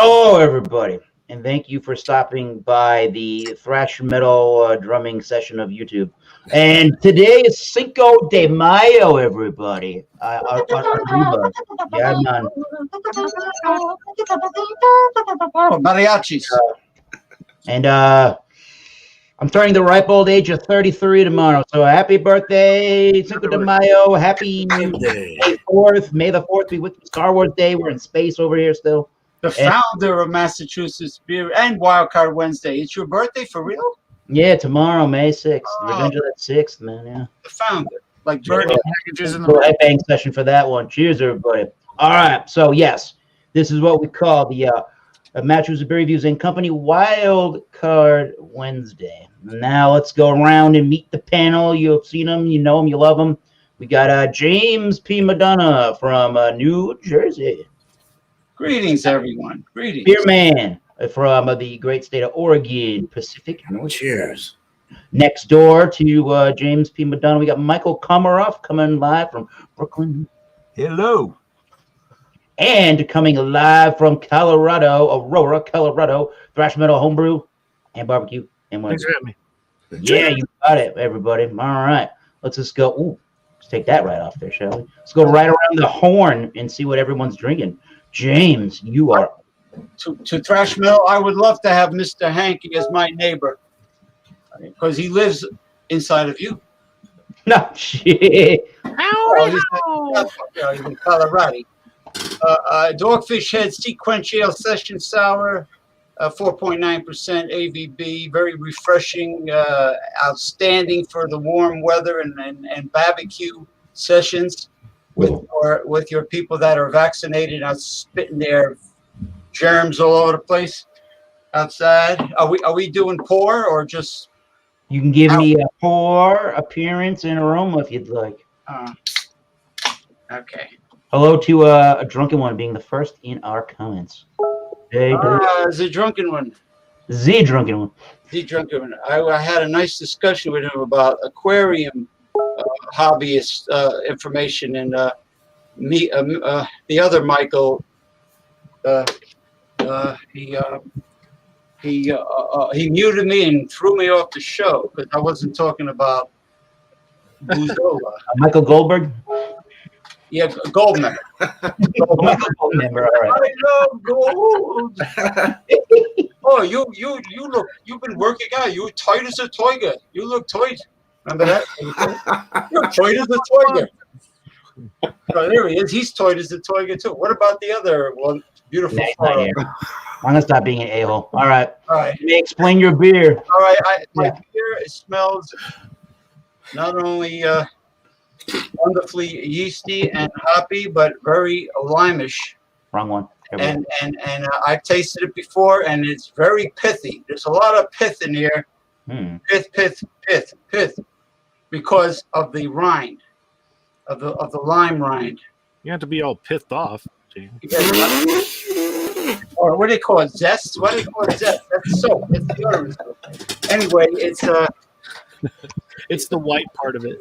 Hello, everybody, and thank you for stopping by the thrash metal drumming session of YouTube. And today is Cinco de Mayo, everybody. Arriba. Yeah, man. Mariachis. And I'm turning the ripe old age of 33 tomorrow. So happy birthday, Cinco de Mayo. Happy May 4th. May the 4th be with you. Star Wars Day. We're in space over here still. The founder of Massachusetts Beer and Wildcard Wednesday. It's your birthday for real? Yeah, tomorrow, May 6th. Revenge of that 6th, man. Yeah. The founder. Like birthday packages in the little headbang session for that one. Cheers, everybody. All right. So, yes, this is what we call the Massachusetts Beer Reviews and Company Wild Card Wednesday. Now let's go around and meet the panel. You've seen them, you know them, you love them. We got James P. Madonna from New Jersey. Greetings, everyone. Greetings. Beer Man from the great state of Oregon, Pacific Northwest. Cheers. Next door to James P. Madonna, we got Michael Komaroff coming live from Brooklyn. Hello. And coming live from Colorado, Aurora, Colorado, thrash metal, homebrew, and barbecue. And Thanks for having me. Yeah, you got it, everybody. All right. Let's just go. Ooh, let's take that right off there, shall we? Let's go right around the horn and see what everyone's drinking. James, you are. To thrash metal, I would love to have Mr. Hanky as my neighbor because he lives inside of you. No, shit. He's in Colorado. Dogfish Head Sequential Session Sour, 4.9% AVB, very refreshing, outstanding for the warm weather and barbecue sessions with your people that are vaccinated, not spitting their germs all over the place outside. Are we doing pour or just? You can give me a pour, appearance, and aroma if you'd like. Okay. Hello to a drunken one being the first in our comments. The drunken one. The drunken one. The drunken one. I had a nice discussion with him about aquarium hobbyist information, and the other Michael. He muted me and threw me off the show because I wasn't talking about Buzola. Michael Goldberg. Yeah, gold member. Michael Gold member. All right. I love gold. Oh, you've been working out. You're tight as a toiga. You look tight. Remember that? You're tight as a toiga. Oh, there he is. He's tight as a toiga too. What about the other one? Beautiful. I'm gonna stop being an a-hole. All right. All right. You may explain your beer. All right. My beer, it smells not only wonderfully yeasty and hoppy, but very limeish. Wrong one. And I've tasted it before, and it's very pithy. There's a lot of pith in here. Pith, because of the rind, of the lime rind. You have to be all pithed off, James. Or what do they call it? Zest? What do they call it? Zest? That's soap. It's deodorant. Anyway, it's it's the white part of it.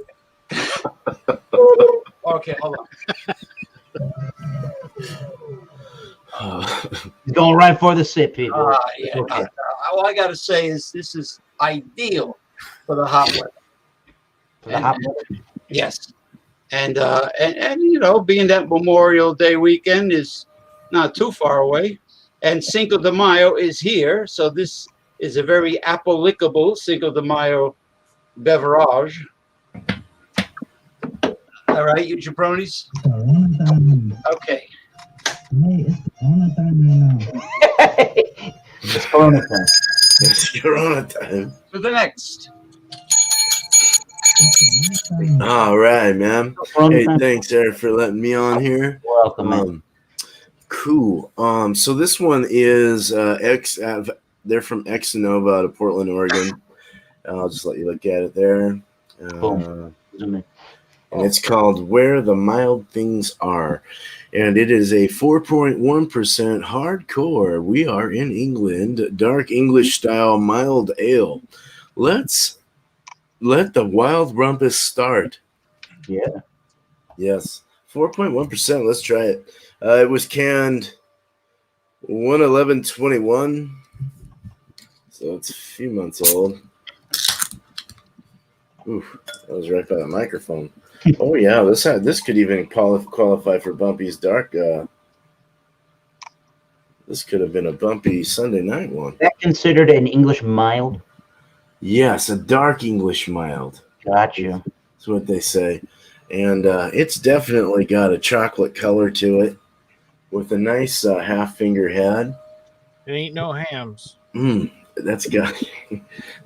Okay, hold on. He's going right for the sip, people. Yeah. Okay. All I gotta say is this is ideal for the hot weather. For the hot weather? Yes, and you know, being that Memorial Day weekend is not too far away, and Cinco de Mayo is here, so this is a very applicable Cinco de Mayo beverage. All right, you jabronis. Okay. It's Corona time. It's Corona time. For the next. All right, man. Hey, thanks, Eric, for letting me on here. Welcome, man. Cool. So this one is they're from Xnovo out of Portland, Oregon. I'll just let you look at it there. And it's called Where the Mild Things Are. And it is a 4.1% hardcore. We are in England. Dark English style mild ale. Let's let the wild rumpus start. Yeah. Yes. 4.1%. Let's try it. It was canned 111.21. So it's a few months old. Ooh, that was right by the microphone. Oh yeah, this could even qualify for Bumpy's Dark. This could have been a bumpy Sunday night one. Is that considered an English mild? Yes, a dark English mild. Gotcha. That's what they say. And it's definitely got a chocolate color to it with a nice half-finger head. It ain't no hams. That's got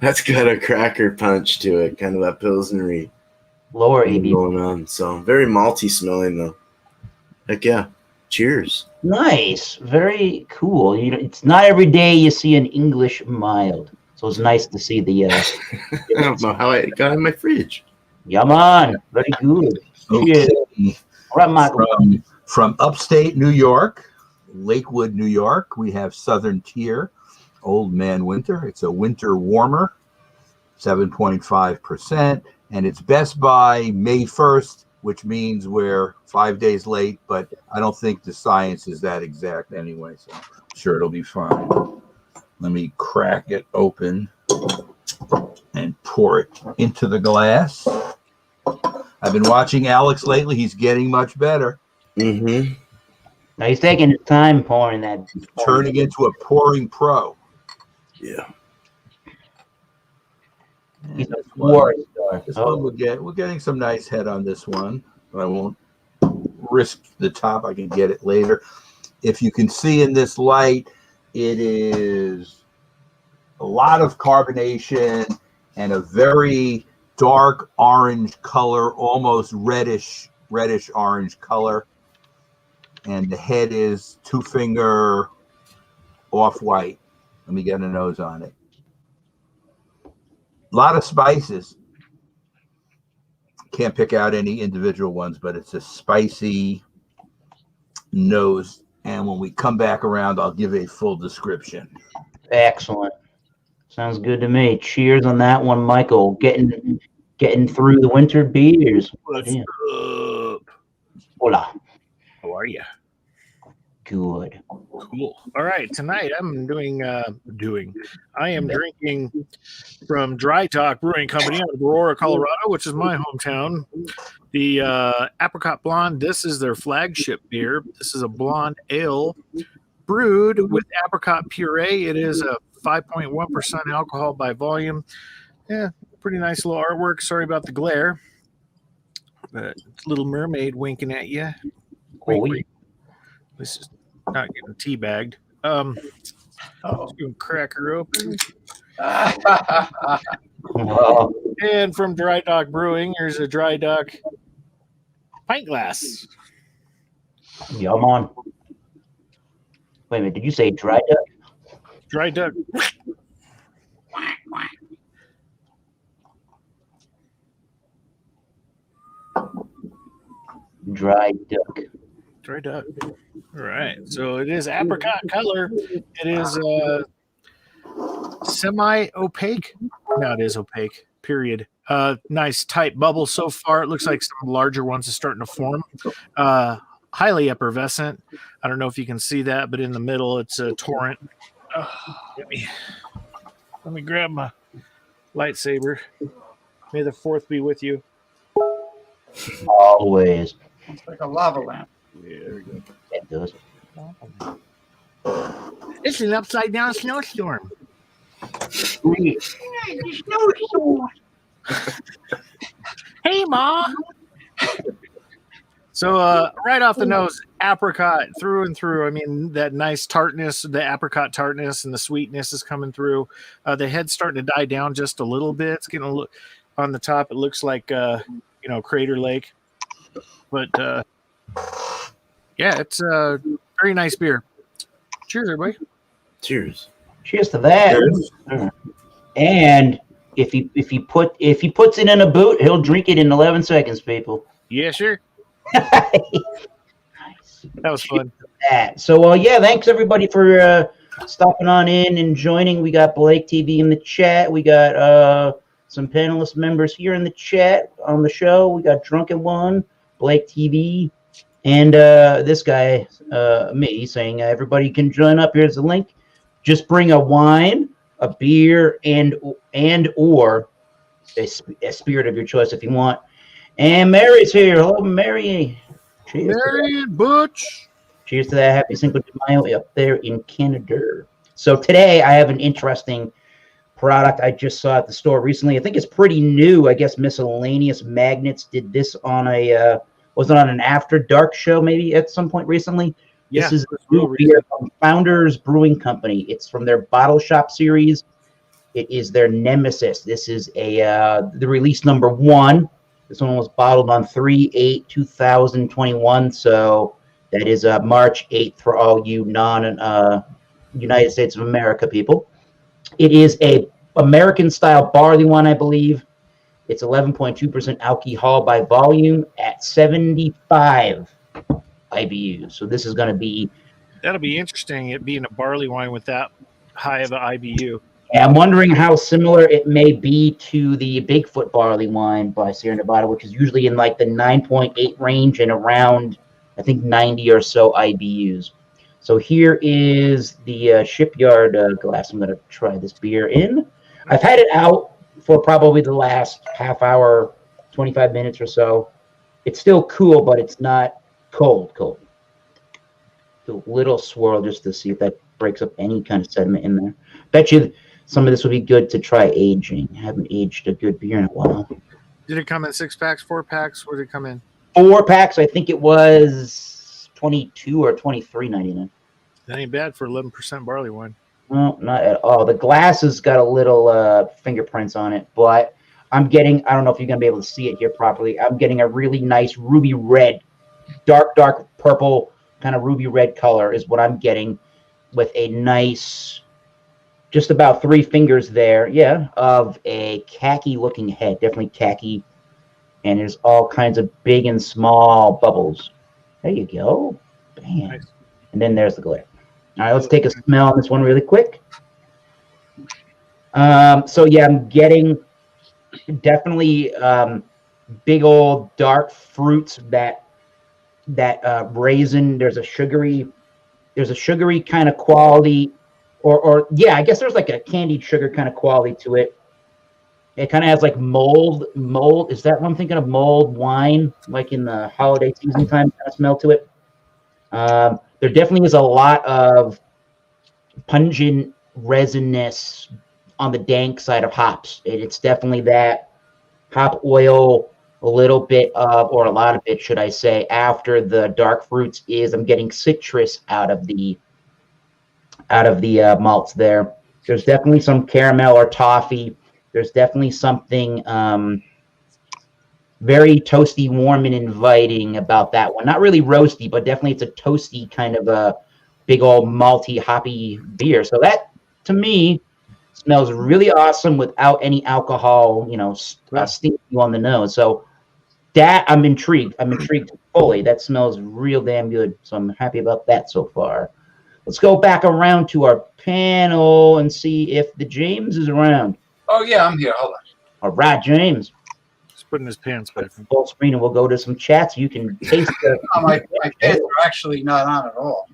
a cracker punch to it, kind of a pilsnery Lower ABV going on. So very malty smelling though. Heck yeah. Cheers. Nice. Very cool. It's not every day you see an English mild. So it's nice to see the I don't know how it got in my fridge. Yeah, man. Very good. Okay. All right, Michael. From upstate New York, Lakewood, New York, we have Southern Tier, Old Man Winter. It's a winter warmer, 7.5%, and it's best by May 1st, which means we're 5 days late, but I don't think the science is that exact anyway, so I'm sure it'll be fine. Let me crack it open and pour it into the glass. I've been watching Alex lately. He's getting much better. Mm-hmm. Now he's taking his time pouring that. Turning into a pouring pro. Yeah. He's a war star. This one we're getting some nice head on this one. I won't risk the top. I can get it later. If you can see in this light, it is a lot of carbonation and a very dark orange color, almost reddish orange color. And the head is 2-finger off-white. Let me get a nose on it. A lot of spices. Can't pick out any individual ones, but it's a spicy nose. And when we come back around, I'll give a full description. Excellent. Sounds good to me. Cheers on that one, Michael. Getting through the winter beers. What's Damn. up? Hola. How are you? Good. Cool. All right. Tonight I'm I am drinking from Dry Talk Brewing Company out of Aurora, Colorado, which is my hometown. The Apricot Blonde. This is their flagship beer. This is a blonde ale brewed with apricot puree. It is a 5.1% alcohol by volume. Yeah, pretty nice little artwork. Sorry about the glare. But Little Mermaid winking at you. Oh, yeah. This is not getting teabagged. Let's go crack her open. Oh, And from Dry Dock Brewing, here's a Dry Dock pint glass. yeah, I'm on. Wait a minute. Did you say dry duck? Dry Dock. Dry duck. Dry Dock. All right. So it is apricot color. It is semi-opaque. No, it is opaque. Period. Nice tight bubble so far. It looks like some larger ones are starting to form. Highly effervescent. I don't know if you can see that, but in the middle, it's a torrent. Let me grab my lightsaber. May the 4th be with you. Always. It's like a lava lamp. Yeah, there we go. It does. It's an upside down snowstorm. Hey, Ma. So, right off the nose, apricot through and through. I mean, that nice tartness, the apricot tartness and the sweetness is coming through. The head's starting to die down just a little bit. It's getting a look on the top. It looks like, Crater Lake. But, yeah, it's a very nice beer. Cheers, everybody. Cheers. Cheers to that. Cheers. And if he puts it in a boot, he'll drink it in 11 seconds, people. Yeah, sure. Nice. That was fun. So, yeah, thanks everybody for stopping on in and joining. We got Blake TV in the chat. We got some panelist members here in the chat on the show. We got Drunken One, Blake TV, And this guy, me, saying everybody can join up. Here's the link. Just bring a wine, a beer, and or a spirit of your choice if you want. And Mary's here. Hello, Mary. Cheers. Mary and Butch. Cheers to that. Happy Cinco de Mayo up there in Canada. So today I have an interesting product I just saw at the store recently. I think it's pretty new. I guess Miscellaneous Magnets did this on a was it on an After Dark show maybe at some point recently? Yeah, This is brew beer from Founders Brewing Company. It's from their Bottle Shop series. It is their Nemesis. This is the release number 1. This one was bottled on 3/8/2021. So that is March 8th for all you non-United States of America people. It is a American-style barley wine, I believe. It's 11.2% alcohol by volume at 75 IBUs. So this is going to be... That'll be interesting, it being a barley wine with that high of an IBU. Yeah, I'm wondering how similar it may be to the Bigfoot barley wine by Sierra Nevada, which is usually in like the 9.8 range and around, I think, 90 or so IBUs. So here is the Shipyard glass I'm going to try this beer in. I've had it out for probably the last half hour, 25 minutes or so. It's still cool, but it's not cold. A little swirl just to see if that breaks up any kind of sediment in there. Bet you some of this would be good to try aging. I haven't aged a good beer in a while. Did it come in 6-packs, 4-packs? What did it come in? 4 packs. I think it was $22 or $23.99. That ain't bad for 11% barley wine. No, not at all. The glass has got a little fingerprints on it, but I'm getting, I don't know if you're going to be able to see it here properly. I'm getting a really nice ruby red, dark purple, kind of ruby red color is what I'm getting with a nice, just about 3 fingers there, yeah, of a khaki looking head, definitely khaki. And there's all kinds of big and small bubbles. There you go. Bam. Nice. And then there's the glare. All right, let's take a smell on this one really quick. So yeah, I'm getting definitely big old dark fruits, that raisin. There's a sugary kind of quality, or yeah, I guess there's like a candied sugar kind of quality to it. It kind of has like mold. Is that what I'm thinking of? Mold wine, like in the holiday season time kind of smell to it. There definitely is a lot of pungent resinous on the dank side of hops. It's definitely that hop oil, a little bit of, or a lot of it, should I say, after the dark fruits is I'm getting citrus out of the malts there. There's definitely some caramel or toffee. There's definitely something very toasty, warm, and inviting about that one. Not really roasty, but definitely it's a toasty kind of a big old malty, hoppy beer. So that, to me, smells really awesome without any alcohol, stinging you on the nose. So that, I'm intrigued. Fully. That smells real damn good. So I'm happy about that so far. Let's go back around to our panel and see if the James is around. Oh, yeah, I'm here. Hold on. All right, James. Putting his pants back. Full screen, and we'll go to some chats. You can taste the. My pants are actually not on at all.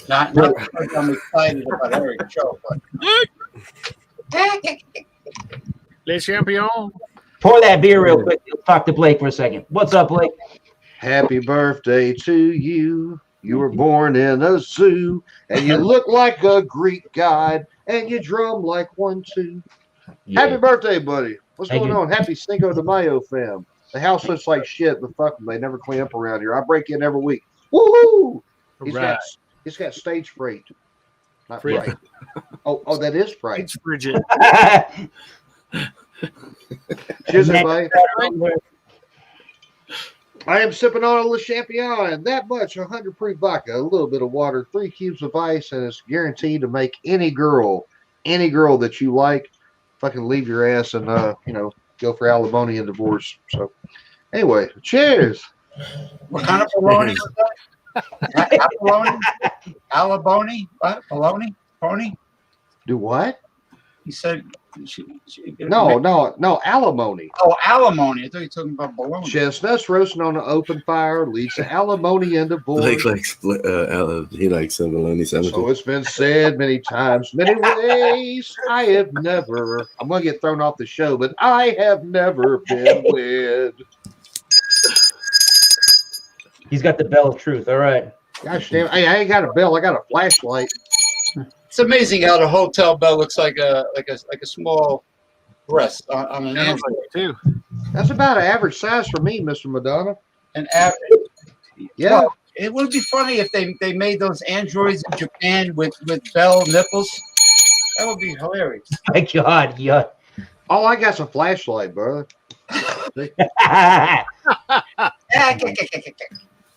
Not because I'm excited about Eric's show, but. Les Champions. Pour that beer real quick. Let's talk to Blake for a second. What's up, Blake? Happy birthday to you. You were born in a zoo, and you look like a Greek god, and you drum like 1, 2. Yeah. Happy birthday, buddy. What's Thank going you. on? Happy Cinco de Mayo, fam. The house looks like shit, but fuck them. They never clean up around here. I break in every week. Woohoo! He's got stage fright. Not Fright. fright. Oh, that is fright. It's frigid. Cheers, everybody. I am sipping on a Le Champion, and that much 100 proof vodka, a little bit of water, 3 cubes of ice, and it's guaranteed to make any girl that you like, fucking leave your ass and go for alimony and divorce. So, anyway, cheers. What kind of bologna was that? Abalone? Alaboni? What? Bologna? Pony? Do what? He said, No, alimony. Oh, alimony. I thought you were talking about bologna. Chestnuts roasting on an open fire leads to alimony and divorce. He likes bologna sandwiches. So it's been said many times, many ways. I have never. I'm gonna get thrown off the show, but I have never been wed. He's got the bell of truth. All right. Gosh damn! Hey, I ain't got a bell. I got a flashlight. It's amazing how the hotel bell looks like a small breast on an Sounds android. like it too. That's about an average size for me, Mr. Madonna. An average. Yeah. Well, it would be funny if they made those androids in Japan with bell nipples. That would be hilarious. My God, yeah. All I got's a flashlight, brother.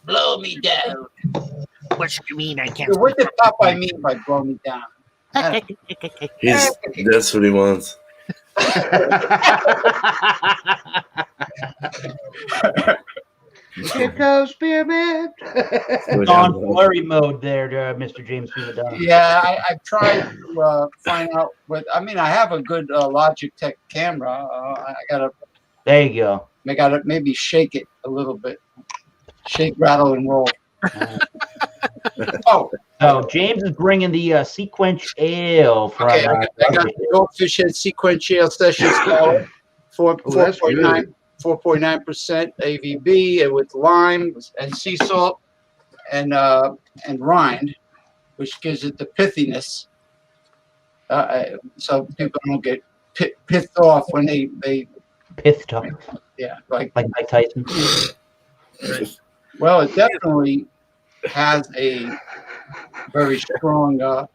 Blow me down. What do you mean I can't? What did Popeye mean by blow me down? That's what he wants. Here goes Spearman. On blurry mode there, Mr. James P. Madonna. Yeah, I've tried to find out what. I mean, I have a good Logitech camera. I There you go. gotta maybe shake it a little bit. Shake, rattle, and roll. Oh, So James is bringing the Sequence Ale from. okay. I got the Dogfish Head Sequential Session Ale, 4.9% AVB, and with lime and sea salt and rind, which gives it the pithiness. So people don't get pissed off when they Pithed up, like like Mike Tyson. Well, it definitely has a very strong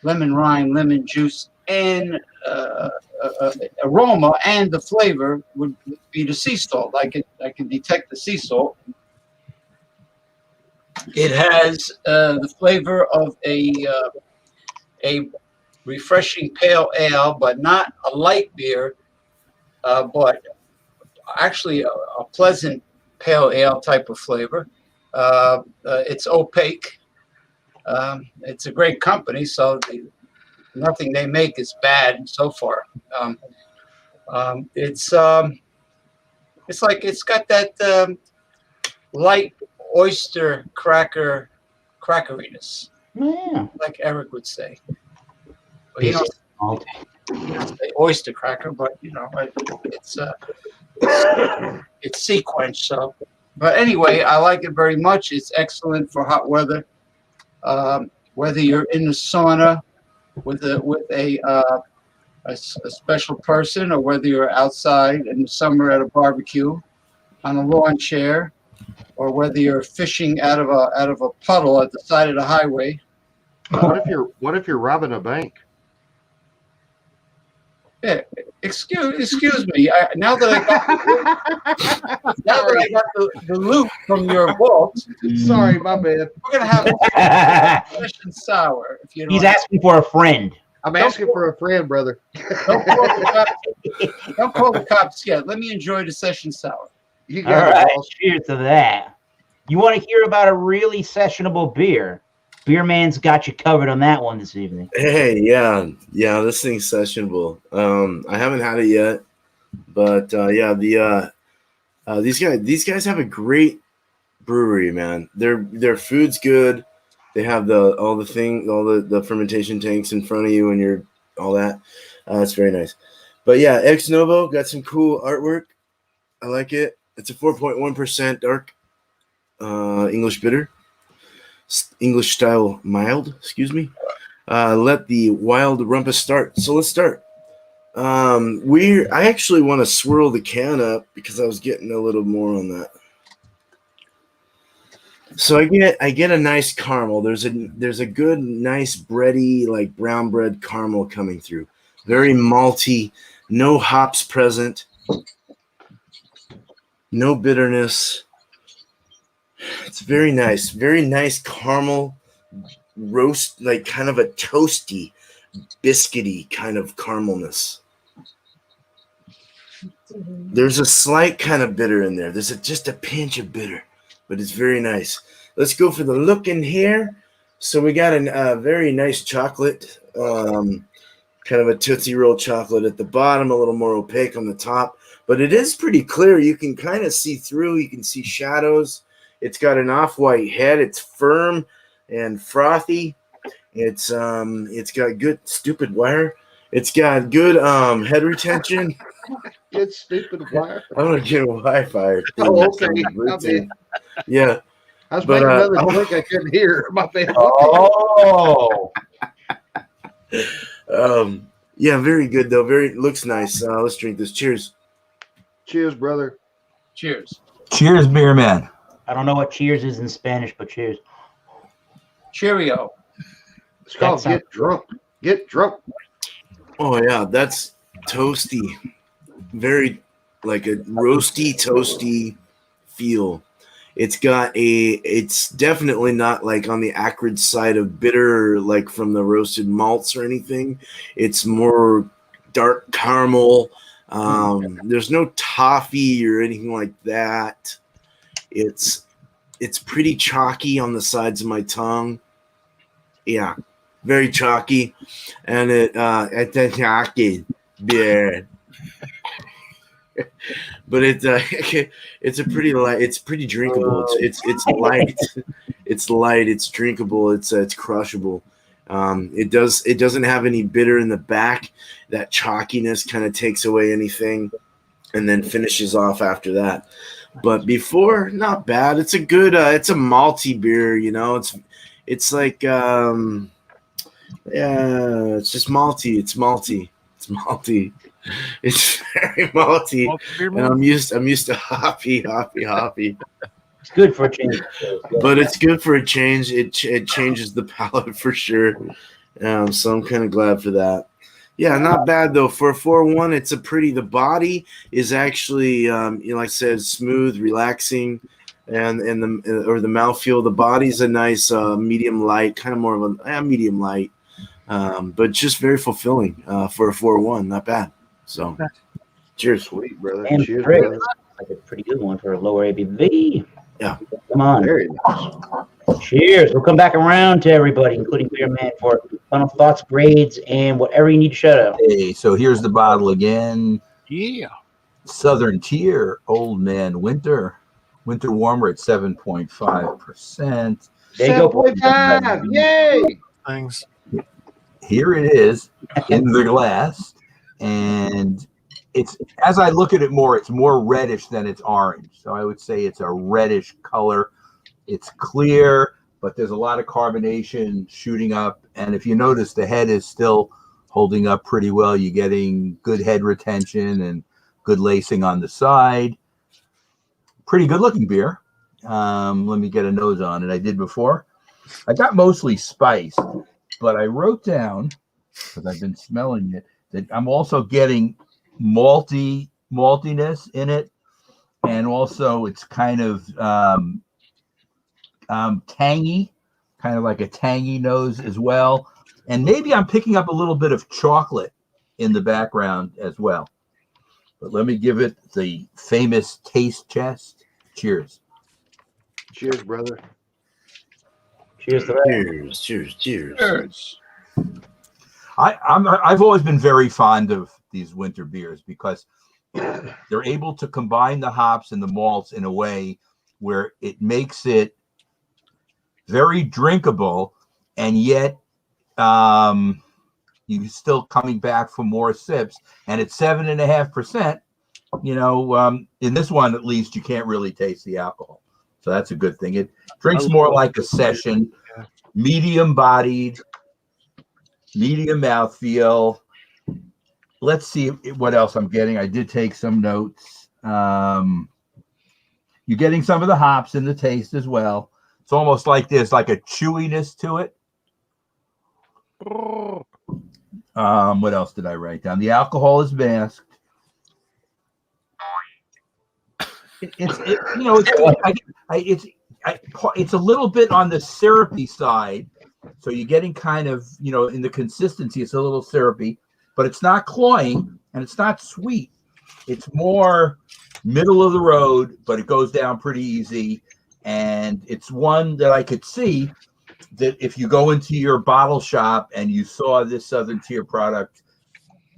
lemon rind, lemon juice, and aroma, and the flavor would be the sea salt. I can detect the sea salt. It has the flavor of a refreshing pale ale, but not a light beer, but actually a pleasant pale ale type of flavor. It's opaque. It's a great company, so nothing they make is bad so far. It's like it's got that light oyster crackeriness, Yeah. like Eric would say. Well, you don't say oyster cracker, but it's sequence. So, but anyway, I like it very much. It's excellent for hot weather. Whether you're in the sauna with a special person, or whether you're outside in the summer at a barbecue on a lawn chair, or whether you're fishing out of a puddle at the side of the highway. What if you're robbing a bank? Yeah, excuse me. Now that I got the loot from your vault, Sorry, my bad. we're gonna have a session sour. If you don't He's asking for a friend. I'm asking for a friend, brother. don't call the cops yet. Let me enjoy the session sour. You All got right. it, boss. Cheers to that. You want to hear about a really sessionable beer? Beer Man's got you covered on that one this evening. Hey, yeah, this thing's sessionable. I haven't had it yet, but these guys have a great brewery, man. Their food's good. They have all the fermentation tanks in front of you, and you're all that. It's very nice. But yeah, Xnovo got some cool artwork. I like it. It's a 4.1% dark English bitter. English style mild, excuse me. Let the wild rumpus start. So let's start. I actually want to swirl the can up because I was getting a little more on that. So I get a nice caramel. There's a good, nice bready, like brown bread caramel coming through. Very malty, no hops present, no bitterness. It's very nice caramel roast, like kind of a toasty, biscuity kind of caramelness. There's a slight kind of bitter in there. There's just a pinch of bitter, but it's very nice. Let's go for the look in here. So we got a very nice chocolate kind of a Tootsie Roll chocolate at the bottom, a little more opaque on the top. But it is pretty clear. You can kind of see through. You can see shadows. It's got an off-white head. It's firm and frothy. It's got good stupid wire. It's got good head retention. Good stupid wire. I'm gonna get a Wi-Fi. Oh, okay. Bluetooth. Yeah. I was But, making another drink I couldn't hear. My bad. Oh, Yeah, very good though. Looks nice. Let's drink this. Cheers. Cheers, brother. Cheers. Cheers, beer man. I don't know what cheers is in Spanish, but cheers. Cheerio. It's called That sounds- Get Drunk. Get Drunk. Oh yeah, that's toasty. Very like a roasty, toasty feel. It's definitely not like on the acrid side of bitter, like from the roasted malts or anything. It's more dark caramel. There's no toffee or anything like that. It's pretty chalky on the sides of my tongue. Yeah, very chalky, and it's a chalky beer. But it's a pretty light. It's pretty drinkable. It's light. It's light. It's drinkable. It's crushable. It doesn't have any bitter in the back. That chalkiness kind of takes away anything, and then finishes off after that. But before, not bad. It's a good. It's a malty beer. You know, it's like yeah. It's just malty. It's malty. It's malty. It's very malty, and I'm used to hoppy. It's good for a change. But it's good for a change. It changes the palate for sure. So I'm kind of glad for that. Yeah, not bad though. For a 4-1, it's a pretty. The body is actually, like I said, smooth, relaxing, and the mouthfeel. The body's a nice medium light, kind of more of a medium light, but just very fulfilling for a 4-1. Not bad. So, cheers. Sweet, brother. And Cheers, great. brother. Like a pretty good one for a lower ABV. Yeah. Come on. Very nice. Cheers. We'll come back around to everybody, including Beer Man, for final thoughts, grades, and whatever you need to shout out. Hey, so here's the bottle again. Yeah. Southern Tier, Old Man Winter. Winter Warmer at 7.5%. There you go. 7.5. Yay! Things. Here it is in the glass. And it's, as I look at it more, it's more reddish than it's orange. So I would say it's a reddish color. It's clear, but there's a lot of carbonation shooting up. And if you notice, the head is still holding up pretty well. You're getting good head retention and good lacing on the side. Pretty good looking beer. Let me get a nose on it. I did before. I got mostly spice, but I wrote down, because I've been smelling it, that I'm also getting maltiness in it, and also it's kind of tangy, kind of like a tangy nose as well, and maybe I'm picking up a little bit of chocolate in the background as well. But let me give it the famous taste test. Cheers. Cheers, brother. Cheers to that. Cheers. Cheers. I've always been very fond of these winter beers because they're able to combine the hops and the malts in a way where it makes it very drinkable, and yet you're still coming back for more sips. And at 7.5%, in this one at least, you can't really taste the alcohol, so that's a good thing. It drinks more like a session, medium bodied, medium mouthfeel. Let's see what else I'm getting. I did take some notes. You're getting some of the hops in the taste as well. It's almost like there's like a chewiness to it. What else did I write down? The alcohol is masked. It's a little bit on the syrupy side. So you're getting kind of, in the consistency, it's a little syrupy, but it's not cloying and it's not sweet. It's more middle of the road, but it goes down pretty easy. And it's one that I could see that if you go into your bottle shop and you saw this Southern Tier product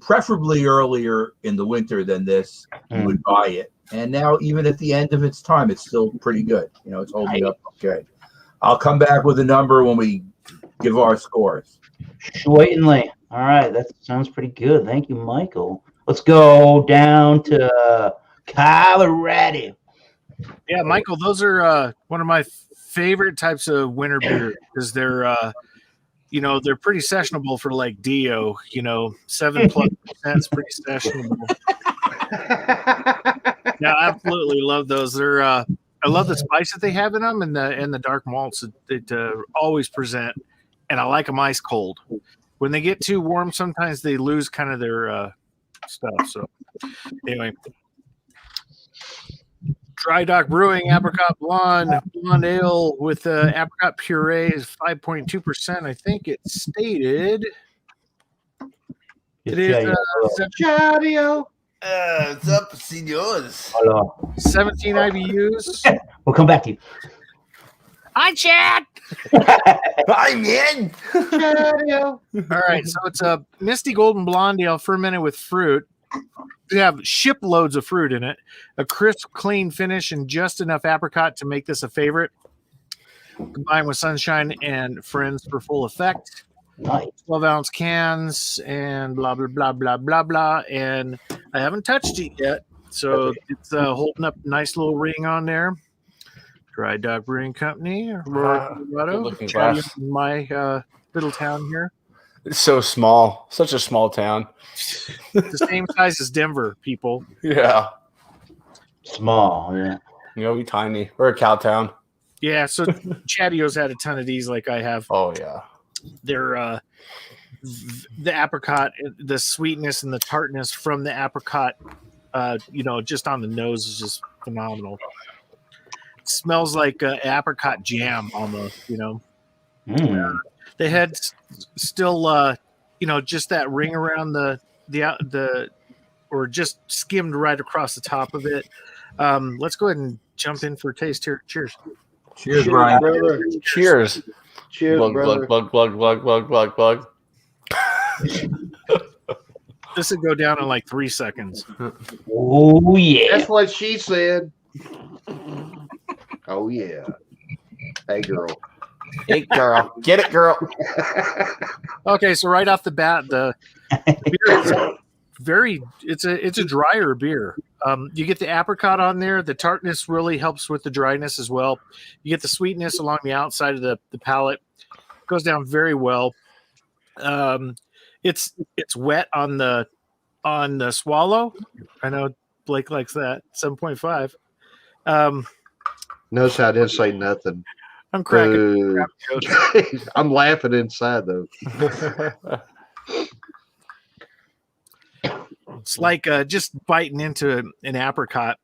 preferably earlier in the winter than this, you would buy it. And now, even at the end of its time, it's still pretty good. You know, it's holding up okay. I'll come back with a number when we give our scores. Certainly. All right, that sounds pretty good. Thank you, Michael. Let's go down to Colorado. Yeah, Michael, those are one of my favorite types of winter beer because they're, you know, they're pretty sessionable for like Dio. You know, 7+% is pretty sessionable. Yeah, I absolutely love those. They're, I love the spice that they have in them and the dark malts that always present, and I like them ice cold. When they get too warm, sometimes they lose kind of their stuff. So, anyway. Dry Dock Brewing Apricot Blonde Ale with apricot puree is 5.2%. I think it stated. It is Chadio. What's up, senors? Hello. 17 IBUs. We'll come back to you. Hi, Chad. Hi, man. Chadio. All right, so it's a misty golden blonde ale fermented with fruit. We have shiploads of fruit in it, a crisp, clean finish, and just enough apricot to make this a favorite. Combined with sunshine and friends for full effect. Nice. 12-ounce cans and blah, blah, blah, blah, blah, blah. And I haven't touched it yet, so it's holding up a nice little ring on there. Dry Dock Brewing Company, Aurora, Colorado. My little town here. It's so small. Such a small town. The same size as Denver, people. Yeah. Small, yeah. You know, we tiny. We're a cow town. Yeah, so Chatio's had a ton of these like I have. Oh, yeah. They're the apricot, the sweetness and the tartness from the apricot, you know, just on the nose is just phenomenal. It smells like apricot jam almost, you know. They had still, you know, just that ring around the or just skimmed right across the top of it. Let's go ahead and jump in for a taste here. Cheers. Cheers, Brian. Brother. Cheers. Cheers, Glug, brother. glug, glug, glug, glug, glug, glug. This would go down in like 3 seconds. Oh, yeah. That's what she said. Oh, yeah. Hey, girl. Hey, girl. Get it, girl. Okay, so right off the bat, the beer is it's a drier beer. You get the apricot on there. The tartness really helps with the dryness as well. You get the sweetness along the outside of the palate. Goes down very well. It's wet on the swallow. I know Blake likes that. 7.5. Notice how I didn't say nothing. I'm cracking. Crap jokes. I'm laughing inside, though. It's like just biting into an apricot.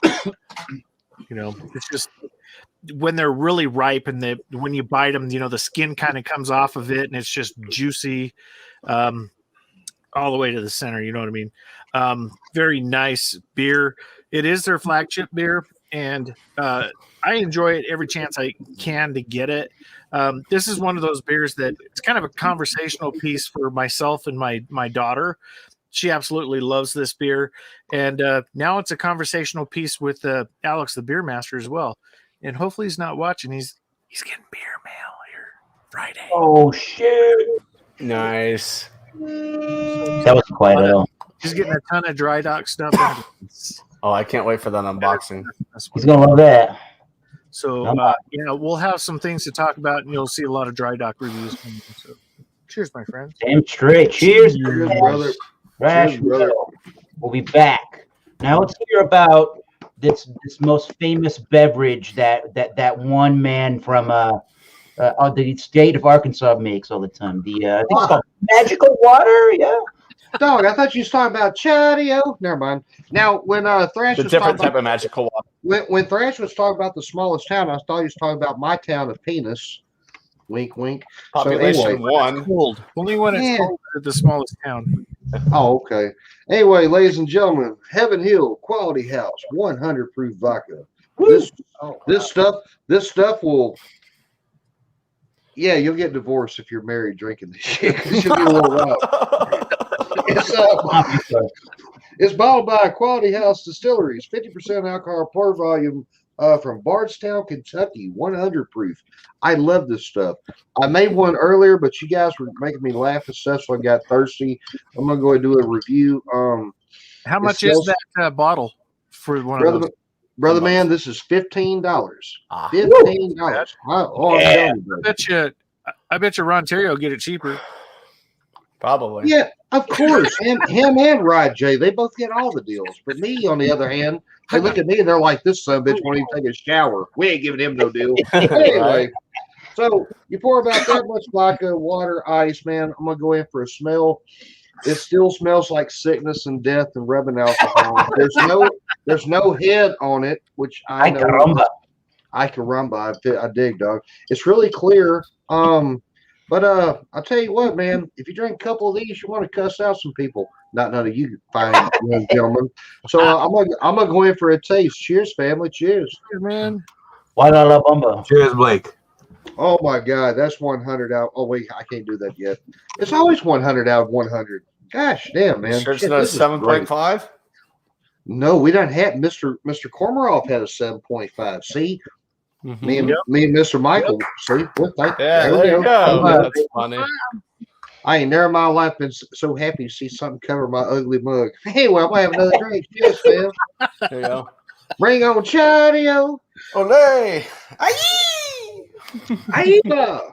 You know, it's just when they're really ripe and when you bite them, you know, the skin kind of comes off of it and it's just juicy all the way to the center. You know what I mean? Very nice beer. It is their flagship beer, and I enjoy it every chance I can to get it. This is one of those beers that it's kind of a conversational piece for myself and my daughter. She absolutely loves this beer. And now it's a conversational piece with Alex, the beer master, as well. And hopefully he's not watching. He's getting beer mail here Friday. Oh, shit. Nice. That was quite a little. He's getting a ton of Dry Dock stuff. Oh, I can't wait for that unboxing. He's going to love that. So, you know, we'll have some things to talk about, and you'll see a lot of Dry Dock reviews. So, cheers, my friend. Damn straight. Cheers, brother. Rash. Cheers, brother. We'll be back. Now let's hear about this most famous beverage that one man from the state of Arkansas makes all the time. I think it's called magical water. Yeah. Dog, I thought you was talking about Chadio. Never mind. Now, when Thrash The was different talking type of magical water. when Thrash was talking about the smallest town, I thought he was talking about my town of Penis. Wink, wink. Population anyway, one. Cold. Only when it's cold at the smallest town. Oh, okay. Anyway, ladies and gentlemen, Heaven Hill Quality House 100 proof vodka. This stuff will. Yeah, you'll get divorced if you're married drinking this shit. You'll be a little rough. It's bottled by Quality House Distilleries, 50% alcohol per volume from Bardstown, Kentucky, 100 proof. I love this stuff. I made one earlier, but you guys were making me laugh and stuff, so I got thirsty. I'm going to go ahead and do a review. How much is that bottle for one of those? Brother man, this is $15. $15. I bet you Ron Terry will get it cheaper. Probably. Yeah, of course. him and Rod J, they both get all the deals. But me, on the other hand, they look at me and they're like, this son of a bitch won't even take a shower. We ain't giving him no deal. Anyway, so you pour about that much vodka, water, ice, man. I'm going to go in for a smell. It still smells like sickness and death and rubbing alcohol. There's no head on it, which I know. Caramba. I dig, dog. It's really clear. But I'll tell you what, man. If you drink a couple of these, you want to cuss out some people. Not none of you fine young gentlemen. So I'm gonna go in for a taste. Cheers, family. Cheers, man. Wala la bumba. Cheers, Blake. Oh my God, that's 100 out. Oh wait, I can't do that yet. It's always 100 out of 100. Gosh damn, man. Sure, it's not 7.5. No, we don't have Mr. Kormarov had a 7.5. See, me and Mr. Michael. See, There you go. That's funny. I ain't never in my life been so happy to see something cover my ugly mug. Hey, well, I'm gonna have another drink. Cheers, man. There you go. Bring on Chadio. Olé! Aiba.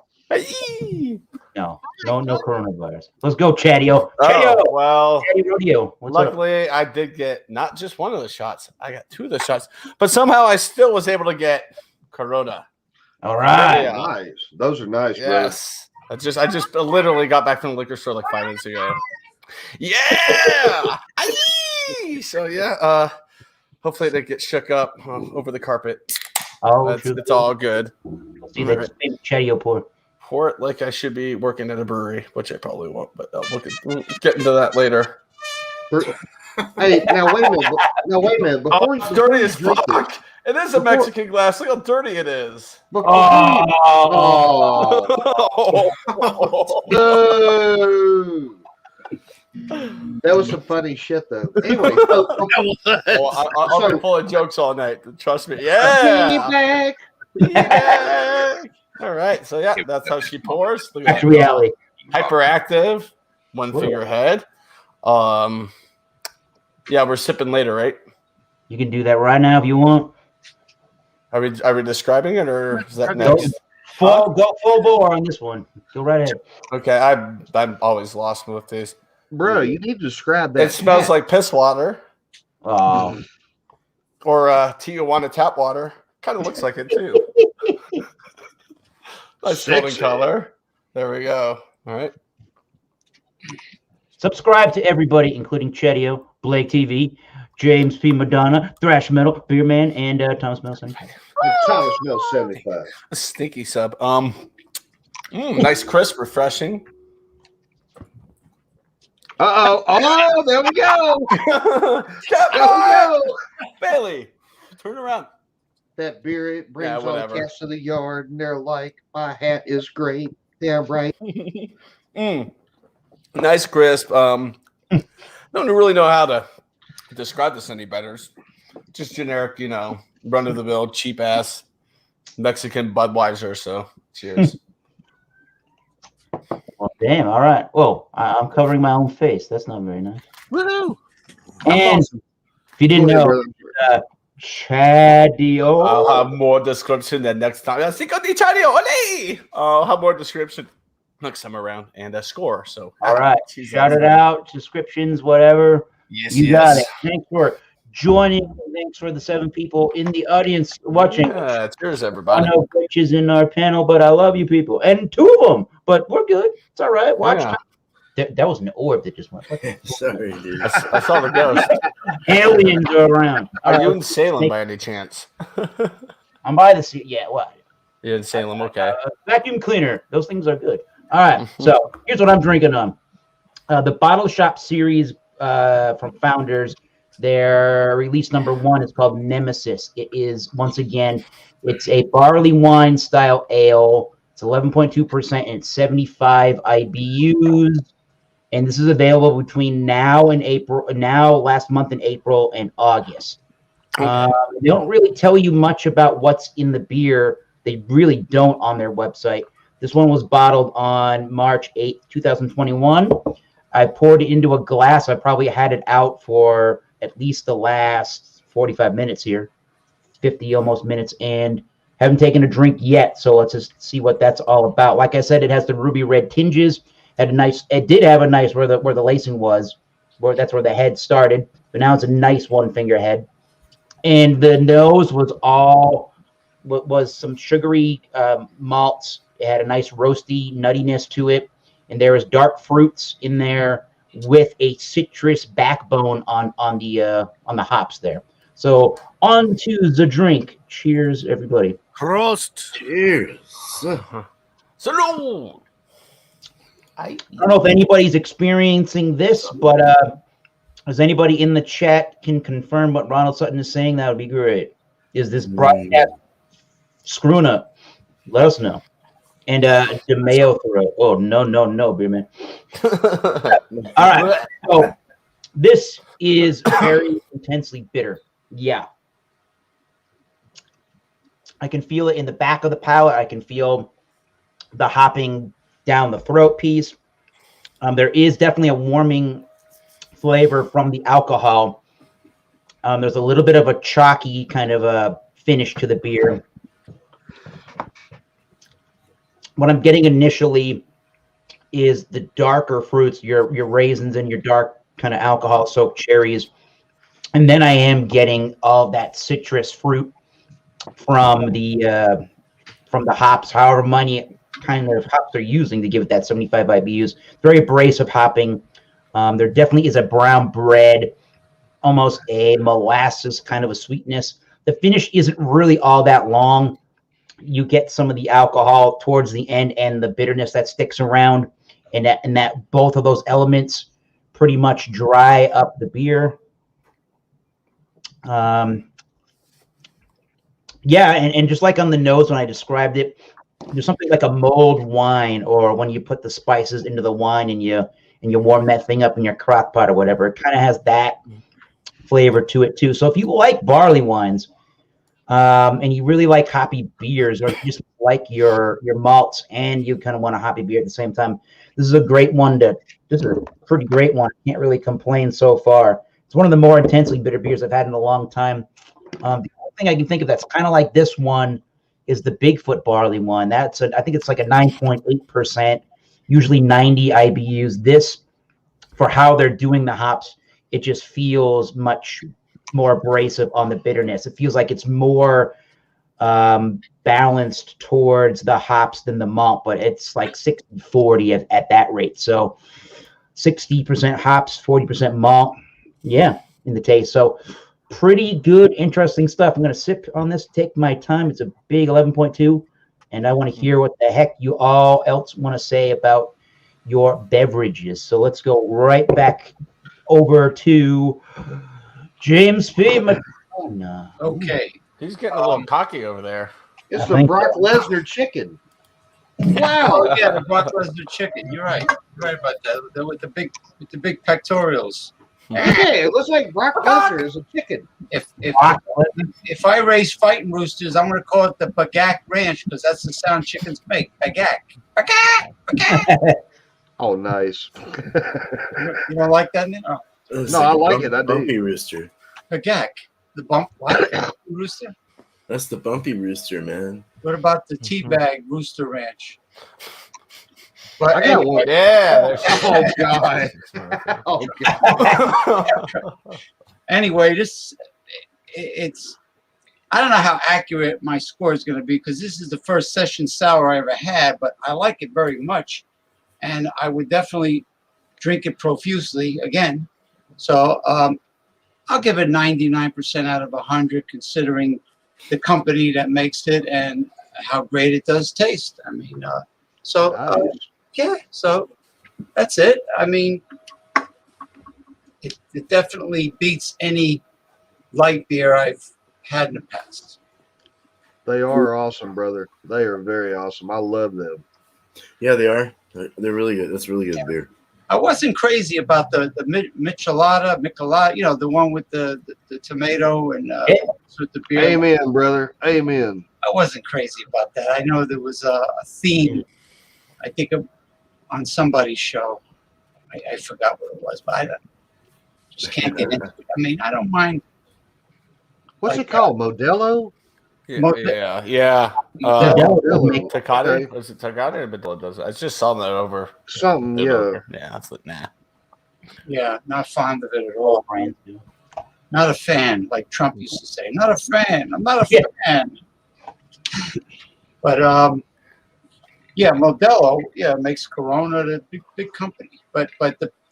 No coronavirus. Let's go, Chadio. Chadio. Oh, well, Chatty Rodeo. Luckily, I did get not just one of the shots. I got 2 of the shots, but somehow I still was able to get Corona. All right. Yeah. Nice. Those are nice, yes. Bro. I just literally got back from the liquor store like 5 minutes ago. Yeah. So yeah. Hopefully they get shook up over the carpet. Oh, it's all good. See that Chadio pour it like I should be working at a brewery, which I probably won't, but we'll get into that later. Hey, now wait a minute. Before you dirty as fuck. It is a Mexican glass. Look how dirty it is. No. That was some funny shit, though. Anyway, I'll be full of jokes all night. Trust me. Yeah. All right. So yeah, that's how she pours. Look at reality. Hyperactive. One finger head. Yeah, we're sipping later, right? You can do that right now if you want. Are we describing it, or is that next? Go full bore on this one. Go right ahead. Okay, I'm always lost with these. Bro, you need to describe that. It smells like piss water. Oh. Or Tijuana tap water. Kind of looks like it too. Nice golden color. There we go. All right. Subscribe to everybody, including Chadio, Blake TV, James P. Madonna, Thrash Metal, Beer Man, and Thomas Mills. Thomas Mills 75. A stinky sub. Nice, crisp, refreshing. Oh, there we go. There we go. Bailey, turn around. That beer, it brings all the cats to the yard, and they're like, my hat is great. Damn right. Nice, crisp. Don't really know how to describe this any better. It's just generic, run-of-the-mill, cheap-ass Mexican Budweiser. So, cheers. Well, damn. All right. Well, I'm covering my own face. That's not very nice. Woohoo! And if you didn't know, Chadio. I'll have more description than next time. Cinco de Chadio. I'll have more description next time around and a score. So, all right. Shout it out. Descriptions, whatever. Yes, you got it. Thanks for joining. Thanks for the 7 people in the audience watching. Cheers, everybody. I know coaches in our panel, but I love you people. And 2 of them, but we're good. It's all right. Watch time. That was an orb that just went. Sorry, dude. I saw the ghost. Aliens are around. Are you in Salem by any chance? I'm by the sea. Yeah, what? You're in Salem, okay. Vacuum cleaner. Those things are good. All right. So here's what I'm drinking on. The Bottle Shop series from Founders. Their release number 1 is called Nemesis. It is, once again, it's a barley wine style ale. It's 11.2% and 75 IBUs. and this is available between now and last month in April and August. Okay. They don't really tell you much about what's in the beer. They really don't on their website. This one was bottled on March 8th, 2021. I poured it into a glass. I probably had it out for at least the last 45 minutes here, 50 almost minutes, and haven't taken a drink yet. So let's just see what that's all about. Like I said, it has the ruby red tinges. It did have a nice where the lacing was, that's where the head started. But now it's a nice one finger head. And the nose was some sugary malts. It had a nice roasty nuttiness to it, and there was dark fruits in there with a citrus backbone on the hops there. So on to the drink. Cheers, everybody. Prost. Cheers. Salud. I don't know if anybody's experiencing this, but as anybody in the chat can confirm what Ronald Sutton is saying, that would be great. Is this broadcast screwing up? Let us know. And De Mayo throat. Oh, no, beer man. All right. So this is very intensely bitter. Yeah. I can feel it in the back of the palate. I can feel the hopping down the throat piece. There is definitely a warming flavor from the alcohol. There's a little bit of a chalky kind of a finish to the beer. What I'm getting initially is the darker fruits, your raisins and your dark kind of alcohol-soaked cherries. And then I am getting all that citrus fruit from the hops, however many kind of hops they're using to give it that 75 IBUs. Very abrasive hopping. There definitely is a brown bread, almost a molasses kind of a sweetness. The finish isn't really all that long. You get some of the alcohol towards the end and the bitterness that sticks around, and that both of those elements pretty much dry up the beer. Yeah, and just like on the nose when I described it, there's something like a mulled wine, or when you put the spices into the wine and you warm that thing up in your crock pot or whatever. It kind of has that flavor to it too. So if you like barley wines, and you really like hoppy beers, or you just like your malts and you kind of want a hoppy beer at the same time, this is a great one. This is a pretty great one. Can't really complain so far. It's one of the more intensely bitter beers I've had in a long time. The only thing I can think of that's kind of like this one is the Bigfoot barley one. I think it's like a 9.8%, usually 90 IBUs. This, for how they're doing the hops, it just feels much more abrasive on the bitterness. It feels like it's more balanced towards the hops than the malt, but it's like 60-40 at that rate. So 60% hops, 40% malt. Yeah, in the taste. So pretty good, interesting stuff. I'm going to sip on this, take my time. It's a big 11.2, and I want to hear what the heck you all else want to say about your beverages. So let's go right back over to James P. McDonough. Okay. He's getting a little cocky over there. It's the Brock Lesnar chicken. Wow. Oh yeah, the Brock Lesnar chicken. You're right. You're right about that. With the big pectorals. Hey, it looks like Brock Lesnar is a chicken. If I raise fighting roosters, I'm going to call it the Bagak Ranch, because that's the sound chickens make. Bagak. Bagak. Bagak. Oh, nice. You don't like that? Oh. No, I like it. I do. Bumpy rooster. Bagak. The bump what? Rooster? That's the bumpy rooster, man. What about the teabag rooster ranch? But I got one. Yeah. Oh God. Oh God. Anyway, it's I don't know how accurate my score is going to be, because this is the first session sour I ever had, but I like it very much, and I would definitely drink it profusely again. So I'll give it 99% out of 100, considering the company that makes it and how great it does taste. I mean, yeah, so that's it. I mean, it definitely beats any light beer I've had in the past. They are awesome, brother. They are very awesome. I love them. Yeah, they are. They're really good. That's really good beer. I wasn't crazy about the michelada, the one with the tomato and with the beer. Amen, brother. Amen. I wasn't crazy about that. I know there was a theme, I think, on somebody's show. I forgot what it was, but I just can't get into it. I mean, I don't mind. What's it called? Modelo? Yeah. Takata? Okay. Was it Takata? But it does. I just saw that over. Something, yeah. Yeah, that's like, nah. Yeah, not fond of it at all. Not a fan, like Trump used to say. Not a fan. I'm not a fan. But Modelo, makes Corona the big company. But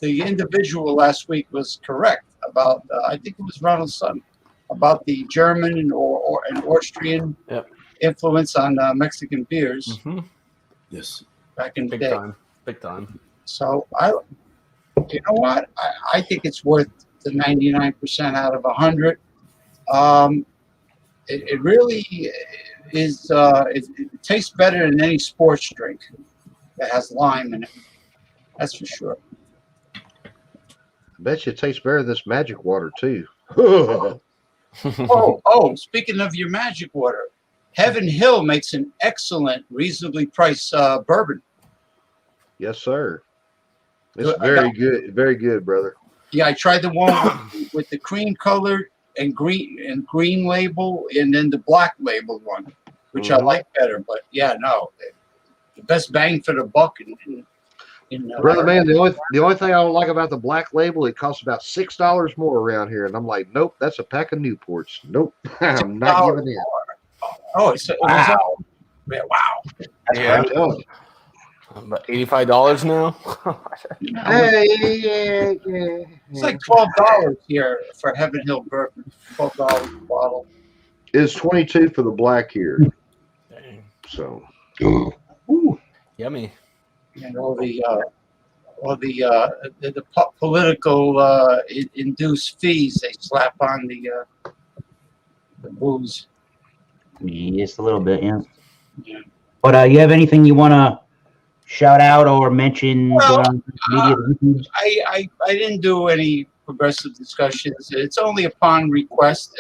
the individual last week was correct about I think it was Ronald Sutton about the German and Austrian influence on Mexican beers. Mm-hmm. Yes, back in the big day. Big time. So you know what? I think it's worth the 99% out of 100. It really is. It tastes better than any sports drink that has lime in it. That's for sure. I bet you it tastes better than this magic water too. Speaking of your magic water, Heaven Hill makes an excellent, reasonably priced bourbon. Yes, sir. It's very good, brother. Yeah, I tried the one with the cream colored and green label, and then the black label one, which I like better. But the best bang for the buck. Brother, man, the only thing I don't like about the black label, it costs about $6 more around here, and I'm like, nope, that's a pack of Newports. Nope, I'm not giving in. Wow! Yeah, about $85 now. It's like $12 here for Heaven Hill bourbon. $12 a bottle. It's 22 for the black here. Dang. So, Yummy. And all the political induced fees they slap on the booze. Just a little bit, yeah. Yeah. But you have anything you want to shout out or mention? Well, media? I didn't do any progressive discussions. It's only upon request.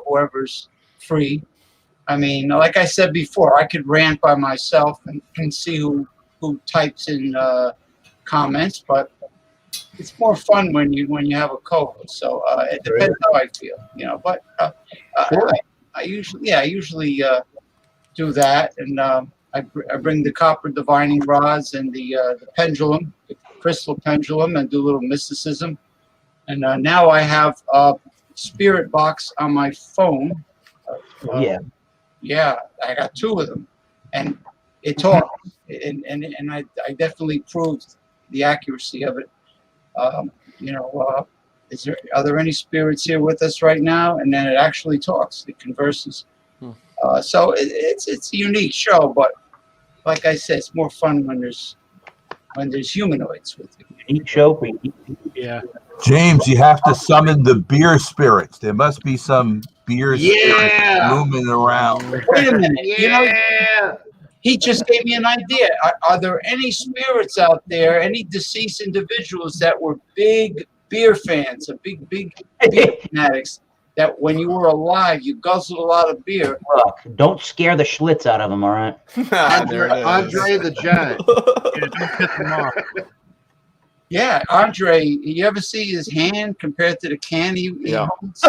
Whoever's free. I mean, like I said before, I could rant by myself and see who types in comments, but it's more fun when you have a co-host. So it depends how I feel, But sure. I usually do that, and I bring the copper divining rods and the pendulum, the crystal pendulum, and do a little mysticism. And now I have a spirit box on my phone. Yeah, I got 2 of them, and it talks, and I definitely proved the accuracy of it. Are there any spirits here with us right now? And then it actually talks, it converses. So it's a unique show, but like I said, it's more fun when there's humanoids with it. Unique show for you. Yeah. James, you have to summon the beer spirits. There must be some beer spirits roaming around. Wait a minute. He just gave me an idea. Are there any spirits out there, any deceased individuals that were big beer fans, big beer fanatics, that when you were alive, you guzzled a lot of beer? Look, don't scare the Schlitz out of them, all right? Andre the Giant. Don't piss them off. Yeah, Andre, you ever see his hand compared to the can he holds?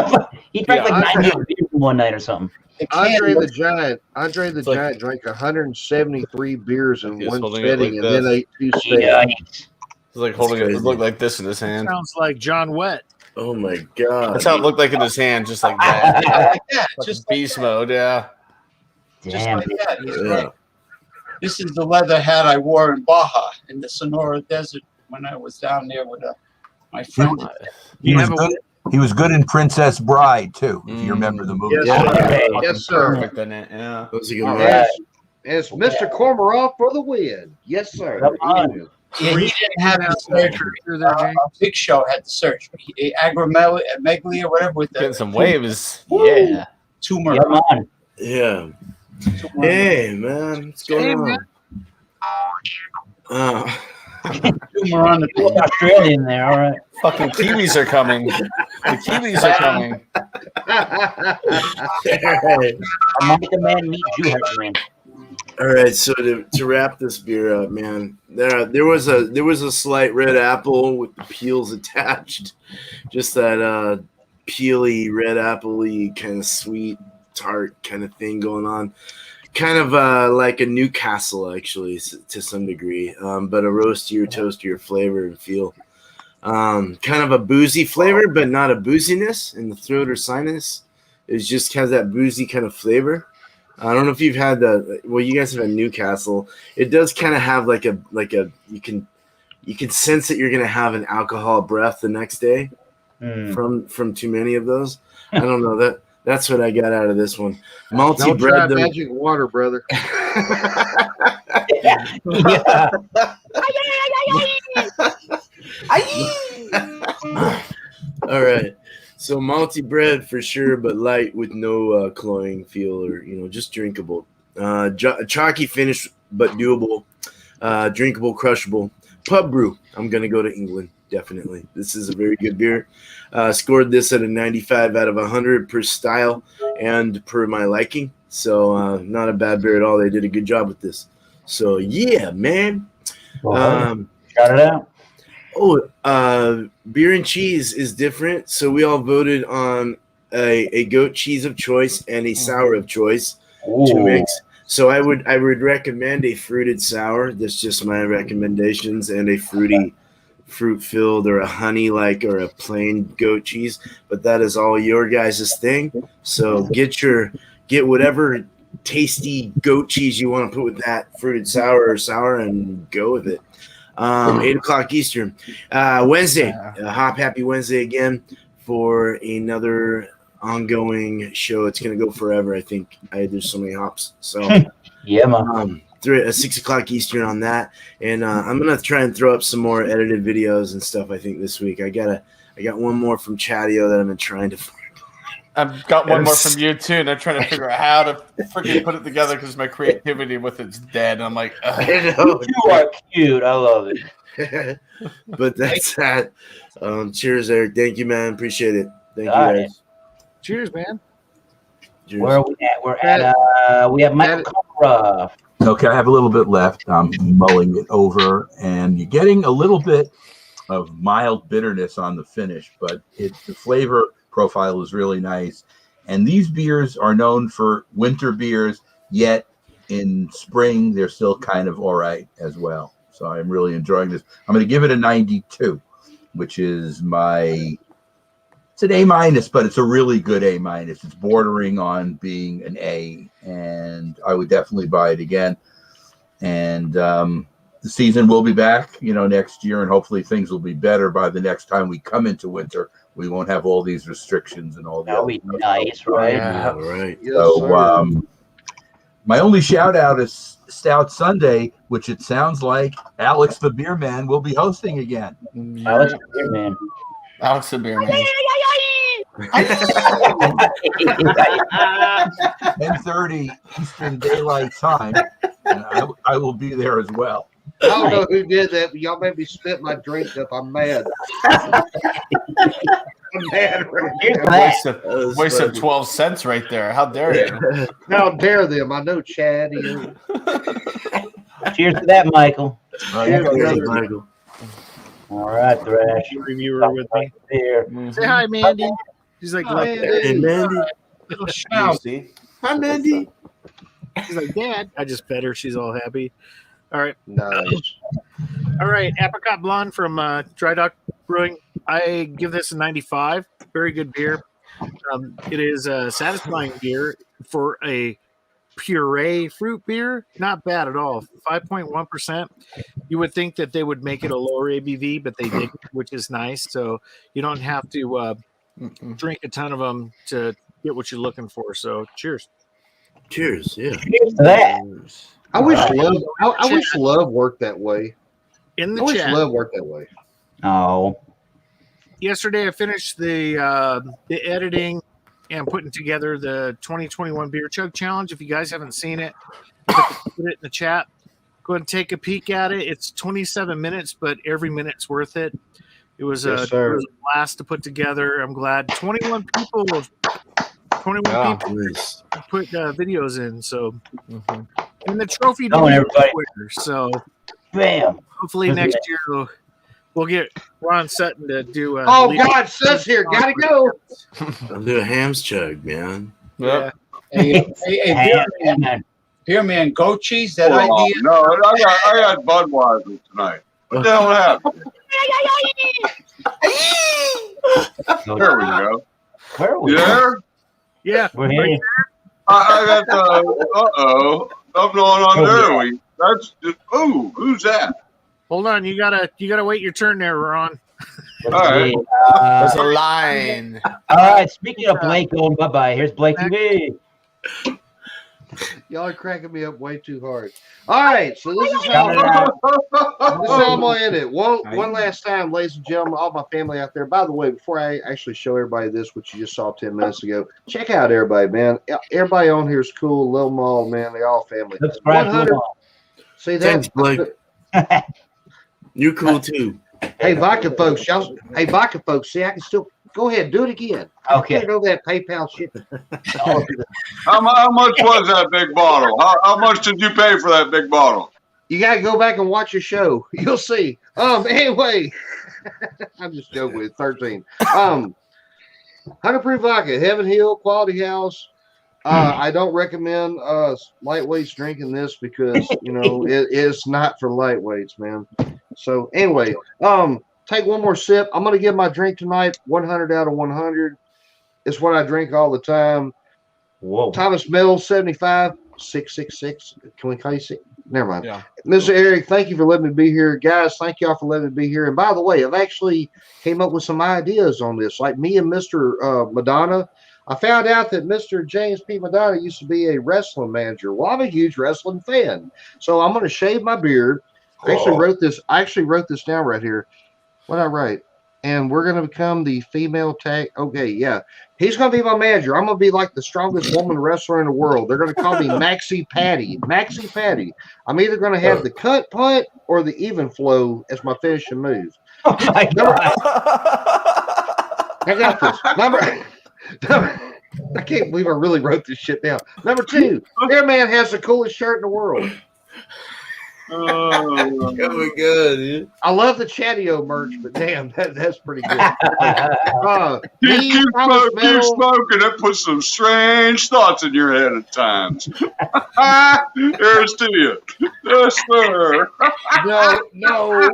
He drank like 90 beers in one night or something. Andre the Giant drank 173 beers in one setting and then ate 2 steaks. Yeah. It's like holding it. It looked like this in his hand. Sounds like John Wett. Oh my god! That's how it looked like in his hand, just like that. Like that, just beast mode. Yeah. Damn. like that. He's right. This is the leather hat I wore in Baja in the Sonora Desert when I was down there with my friend. He was good in Princess Bride too. If you remember the movie. Yes, sir. Perfect in it. Yeah. That was a good All one. right. It's Mr. Cormorant for the win. Yes, sir. Come on. Yeah, he didn't have the surgery. Big Show had the surgery. Acromegaly or whatever with Getting the some waves. Yeah. tumor. Come on. Yeah. Hey man, what's going on? We're on the Australian there, all right. Fucking Kiwis are coming. The Kiwis are coming. American man meet Jew man. All right, so to wrap this beer up, man, there was a slight red apple with the peels attached, just that peely red apple-y kind of sweet tart kind of thing going on, kind of like a Newcastle actually to some degree, but a roastier, toastier flavor and feel. Kind of a boozy flavor, but not a booziness in the throat or sinus. It just has that boozy kind of flavor. I don't know if you've had you guys have a Newcastle. It does kind of have like a you can sense that you're gonna have an alcohol breath the next day from too many of those. I don't know that's what I got out of this one. Malty Don't try bread. magic water, brother. Yeah. All right. So malty bread for sure, but light with no cloying feel or just drinkable. Chalky finish, but doable. Drinkable, crushable. Pub brew. I'm gonna go to England definitely. This is a very good beer. Scored this at a 95 out of 100 per style and per my liking. So not a bad beer at all. They did a good job with this. So yeah, man. Shout it out. Beer and cheese is different. So we all voted on a goat cheese of choice and a sour of choice to mix. So I would recommend a fruited sour. That's just my recommendations, and a fruity, fruit-filled or a honey-like or a plain goat cheese. But that is all your guys' thing. So get whatever tasty goat cheese you want to put with that fruited sour and go with it. 8 o'clock Eastern. Wednesday, Hop Happy Wednesday again for another ongoing show. It's going to go forever, I think. There's so many hops. So, yeah, man. 6 o'clock Eastern on that. And I'm going to try and throw up some more edited videos and stuff, I think, this week. I got one more from Chatio that I've been trying to find. I've got one more from you too, and I'm trying to figure out how to freaking put it together because my creativity with it's dead. I'm like, I know. You are cute. I love it. But that's that. Cheers, Eric. Thank you, man. Appreciate it. Thank you, Got guys. Cheers, man. Cheers. Where are we at? We have Michael Cobra. Okay, I have a little bit left. I'm mulling it over, and you're getting a little bit of mild bitterness on the finish, but the flavor profile is really nice. And these beers are known for winter beers, yet in spring they're still kind of all right as well. So I'm really enjoying this. I'm going to give it a 92, which is it's an A minus, but it's a really good A minus. It's bordering on being an A, and I would definitely buy it again. And the season will be back, next year, and hopefully things will be better by the next time we come into winter. We won't have all these restrictions and all that. That'll be nice, right? Yeah, right. Yes, So sir. my only shout out is Stout Sunday, which it sounds like Alex the Beer Man will be hosting again. Alex, man. Alex the Beer Man. 10:30 Eastern Daylight Time, and I will be there as well. I don't know who did that, but y'all made me spit my drink up. I'm mad. I'm mad right Here's now. that. Wasted 12 cents right there. How dare you? How dare them? I know Chad is. Cheers to that, Michael. Cheers, brother. Michael. All right, Thrash. Reviewer with me. Here. Say hi, Mandy. She's like, Hey, Mandy. little shout. Hi, Mandy. She's like, Dad. I just fed her. She's all happy. All right. Nice. All right. Apricot Blonde from Dry Dock Brewing. I give this a 95. Very good beer. It is a satisfying beer for a puree fruit beer. Not bad at all. 5.1%. You would think that they would make it a lower ABV, but they didn't, which is nice. So you don't have to drink a ton of them to get what you're looking for. So cheers. Cheers. Yeah. Cheers to that. I wish love worked that way. In I the wish chat, love worked that way. Oh. yesterday I finished the editing and putting together the 2021 Beer Chug Challenge. If you guys haven't seen it, put it in the chat. go ahead and take a peek at it. It's 27 minutes, but every minute's worth it. It was, Yes, it sir. was a blast to put together. I'm glad 21 people Nice. put videos in. So, Mhm. and the trophy Oh, and everybody. winner. So Bam. hopefully next year we'll get Ron Sutton to do. Oh lead- God, sis here, gotta go. I'll do a hams chug, man. Yep. Hey, Man. Beer man, goat cheese. That Hold on. idea. No, I got Budweiser tonight. What the hell happened? There we go. Where are we? You there? Yeah, We're here. I got the something going on there. That's just, ooh, who's that? hold on. You gotta wait your turn there, Ron. Let's All right. see. There's a line. All right. Speaking of Blake going bye-bye, here's Blake TV. Y'all are cracking me up way too hard. All right, so this is how I'm gonna end it. One last time, ladies and gentlemen, all my family out there. By the way, before I actually show everybody this, which you just saw 10 minutes ago, check out everybody, man. Everybody on here is cool. Little Mall, man, they all family. Subscribe to 100. them all. See that? Thanks, Blake. You're cool too. Hey, Vodka folks, y'all. Hey, Vodka folks, see, I can still go ahead, do it again. Okay. Get over that PayPal shit. How much was that big bottle? How much did you pay for that big bottle? You gotta go back and watch your show. You'll see. Anyway, I'm just joking with 13. 100 proof vodka, Heaven Hill, Quality House. I don't recommend lightweights drinking this because it's not for lightweights, man. So anyway, take one more sip. I'm gonna give my drink tonight 100 out of 100. It's what I drink all the time. Whoa. Thomas Mills 75 666. Can we call you six? Never mind. Yeah. Mr. Eric, thank you for letting me be here. Guys, thank y'all for letting me be here. And by the way, I've actually came up with some ideas on this. Like me and Mr. Madonna. I found out that Mr. James P. Madonna used to be a wrestling manager. Well, I'm a huge wrestling fan. So I'm going to shave my beard. I actually wrote this down right here. What did I write? And we're going to become the female tag. Okay, yeah. He's going to be my manager. I'm going to be like the strongest woman wrestler in the world. They're going to call me Maxie Patty. Maxie Patty. I'm either going to have the cut punt or the even flow as my finishing move. Oh my God. I got this. I can't believe I really wrote this shit down. Number 2, their man has the coolest shirt in the world. Oh, good, dude. I love the Chatio merch, but damn, that's pretty good. Keep smoking. It puts some strange thoughts in your head at times. Here's to you. Yes, sir. No.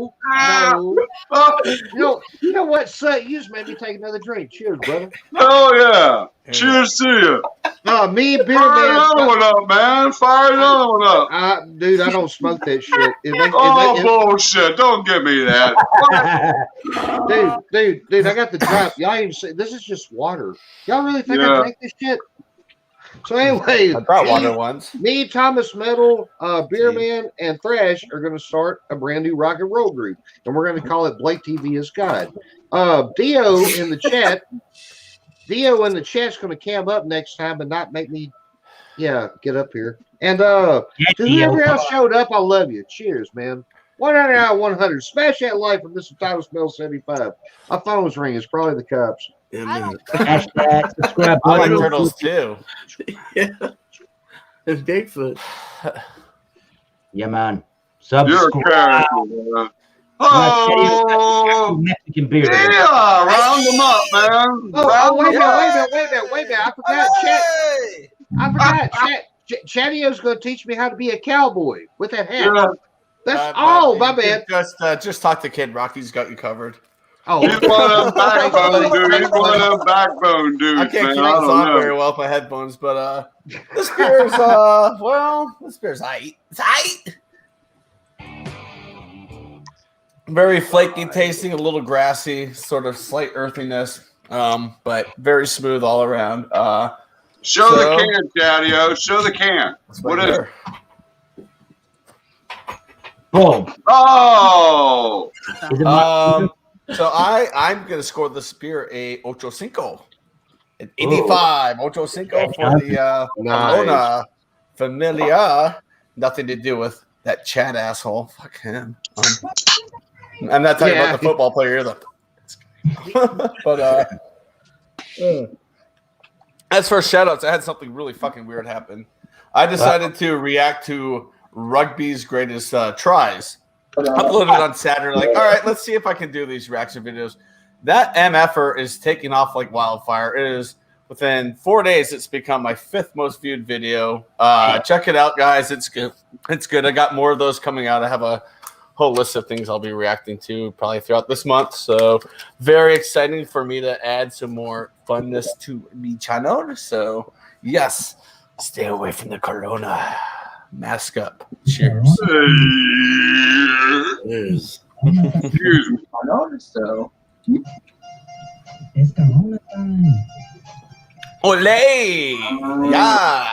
You know what, son? You just made me take another drink. Cheers, brother. Oh, yeah. Cheers to you. Me and Beer Fire Man. another one up, man. Fire another one up. Dude, I don't smoke that shit. Bullshit. Don't give me that. Dude, I got the drop. Y'all even say this is just water. Y'all really think I drink this shit? So anyway, I brought water once. Me, Thomas Metal, Beer Man, and Thrash are going to start a brand new rock and roll group, and we're going to call it Blake TV is God. Dio in the chat's going to cam up next time, but not make me, get up here. And to whoever else showed up, I love you. Cheers, man. 100 out of 100. Smash that like from Mr. Thomas Metal 75. My phone's ringing. It's probably the cops. Yeah, man. Hashtag subscribe. I like button. turtles too. Yeah. And Bigfoot. Yeah, man. You're a Subscribe. character, man. Oh, Mexican beer. yeah. Round them up, man. Wait a minute. I forgot. Chatio's going to teach me how to be a cowboy with that hat. Yeah. That's my bad. Just talk to Kid Rocky's got you covered. Oh, He's one of them backbone dudes. He's one of them backbone dudes, I can't man. keep I the don't song know. very well with my headphones, but this beer's this beer's aight. It's aight. Very flaky tasting, a little grassy, sort of slight earthiness, but very smooth all around. Show the can, Chatio. Show the can. What is it? Boom. Oh, Is it my- So I'm gonna score this beer a 8.5. An 85 8.5 for the Nice. Corona Familia. Nothing to do with That Chad asshole. Fuck him. I'm not talking about the football player either. But as for shout-outs, I had something really fucking weird happen. I decided to react to rugby's greatest tries. Uploaded on Saturday. Like, all right, let's see if I can do these reaction videos. That MFer is taking off like wildfire. It is within 4 days. It's become my 5th most viewed video. Check it out, guys. It's good. It's good. I got more of those coming out. I have a whole list of things I'll be reacting to probably throughout this month. So very exciting for me to add some more funness to the channel. So yes, stay away from the corona. Mask up. Cheers. Cheers. Excuse me. I noticed so. It's corona time. Ole! Yeah.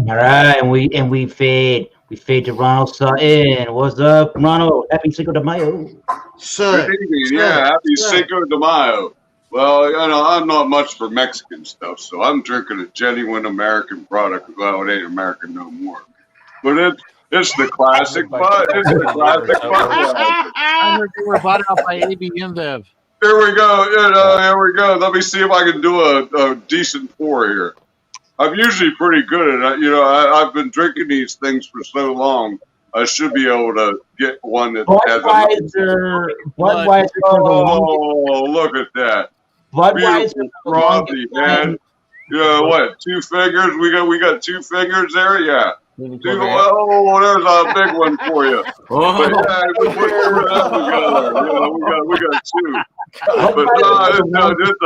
All right, and we fade to Ronald Sutton. What's up, Ronald? Happy Cinco de Mayo. Son, Yeah, happy Cinco de Mayo. Well, I'm not much for Mexican stuff, so I'm drinking a genuine American product. Well, it ain't American no more, but it's the classic. But it's the classic. I heard you were bought out by AB InBev. Here we go. Here we go. Let me see if I can do a decent pour here. I'm usually pretty good at it. I've been drinking these things for so long. I should be able to get one that has Budweiser for the Oh, look at that. Budweiser Beautiful frothy, man. What? 2 fingers? We got 2 fingers there? Yeah. There's a big one for you. But yeah, we put 2 of them together. We got 2. But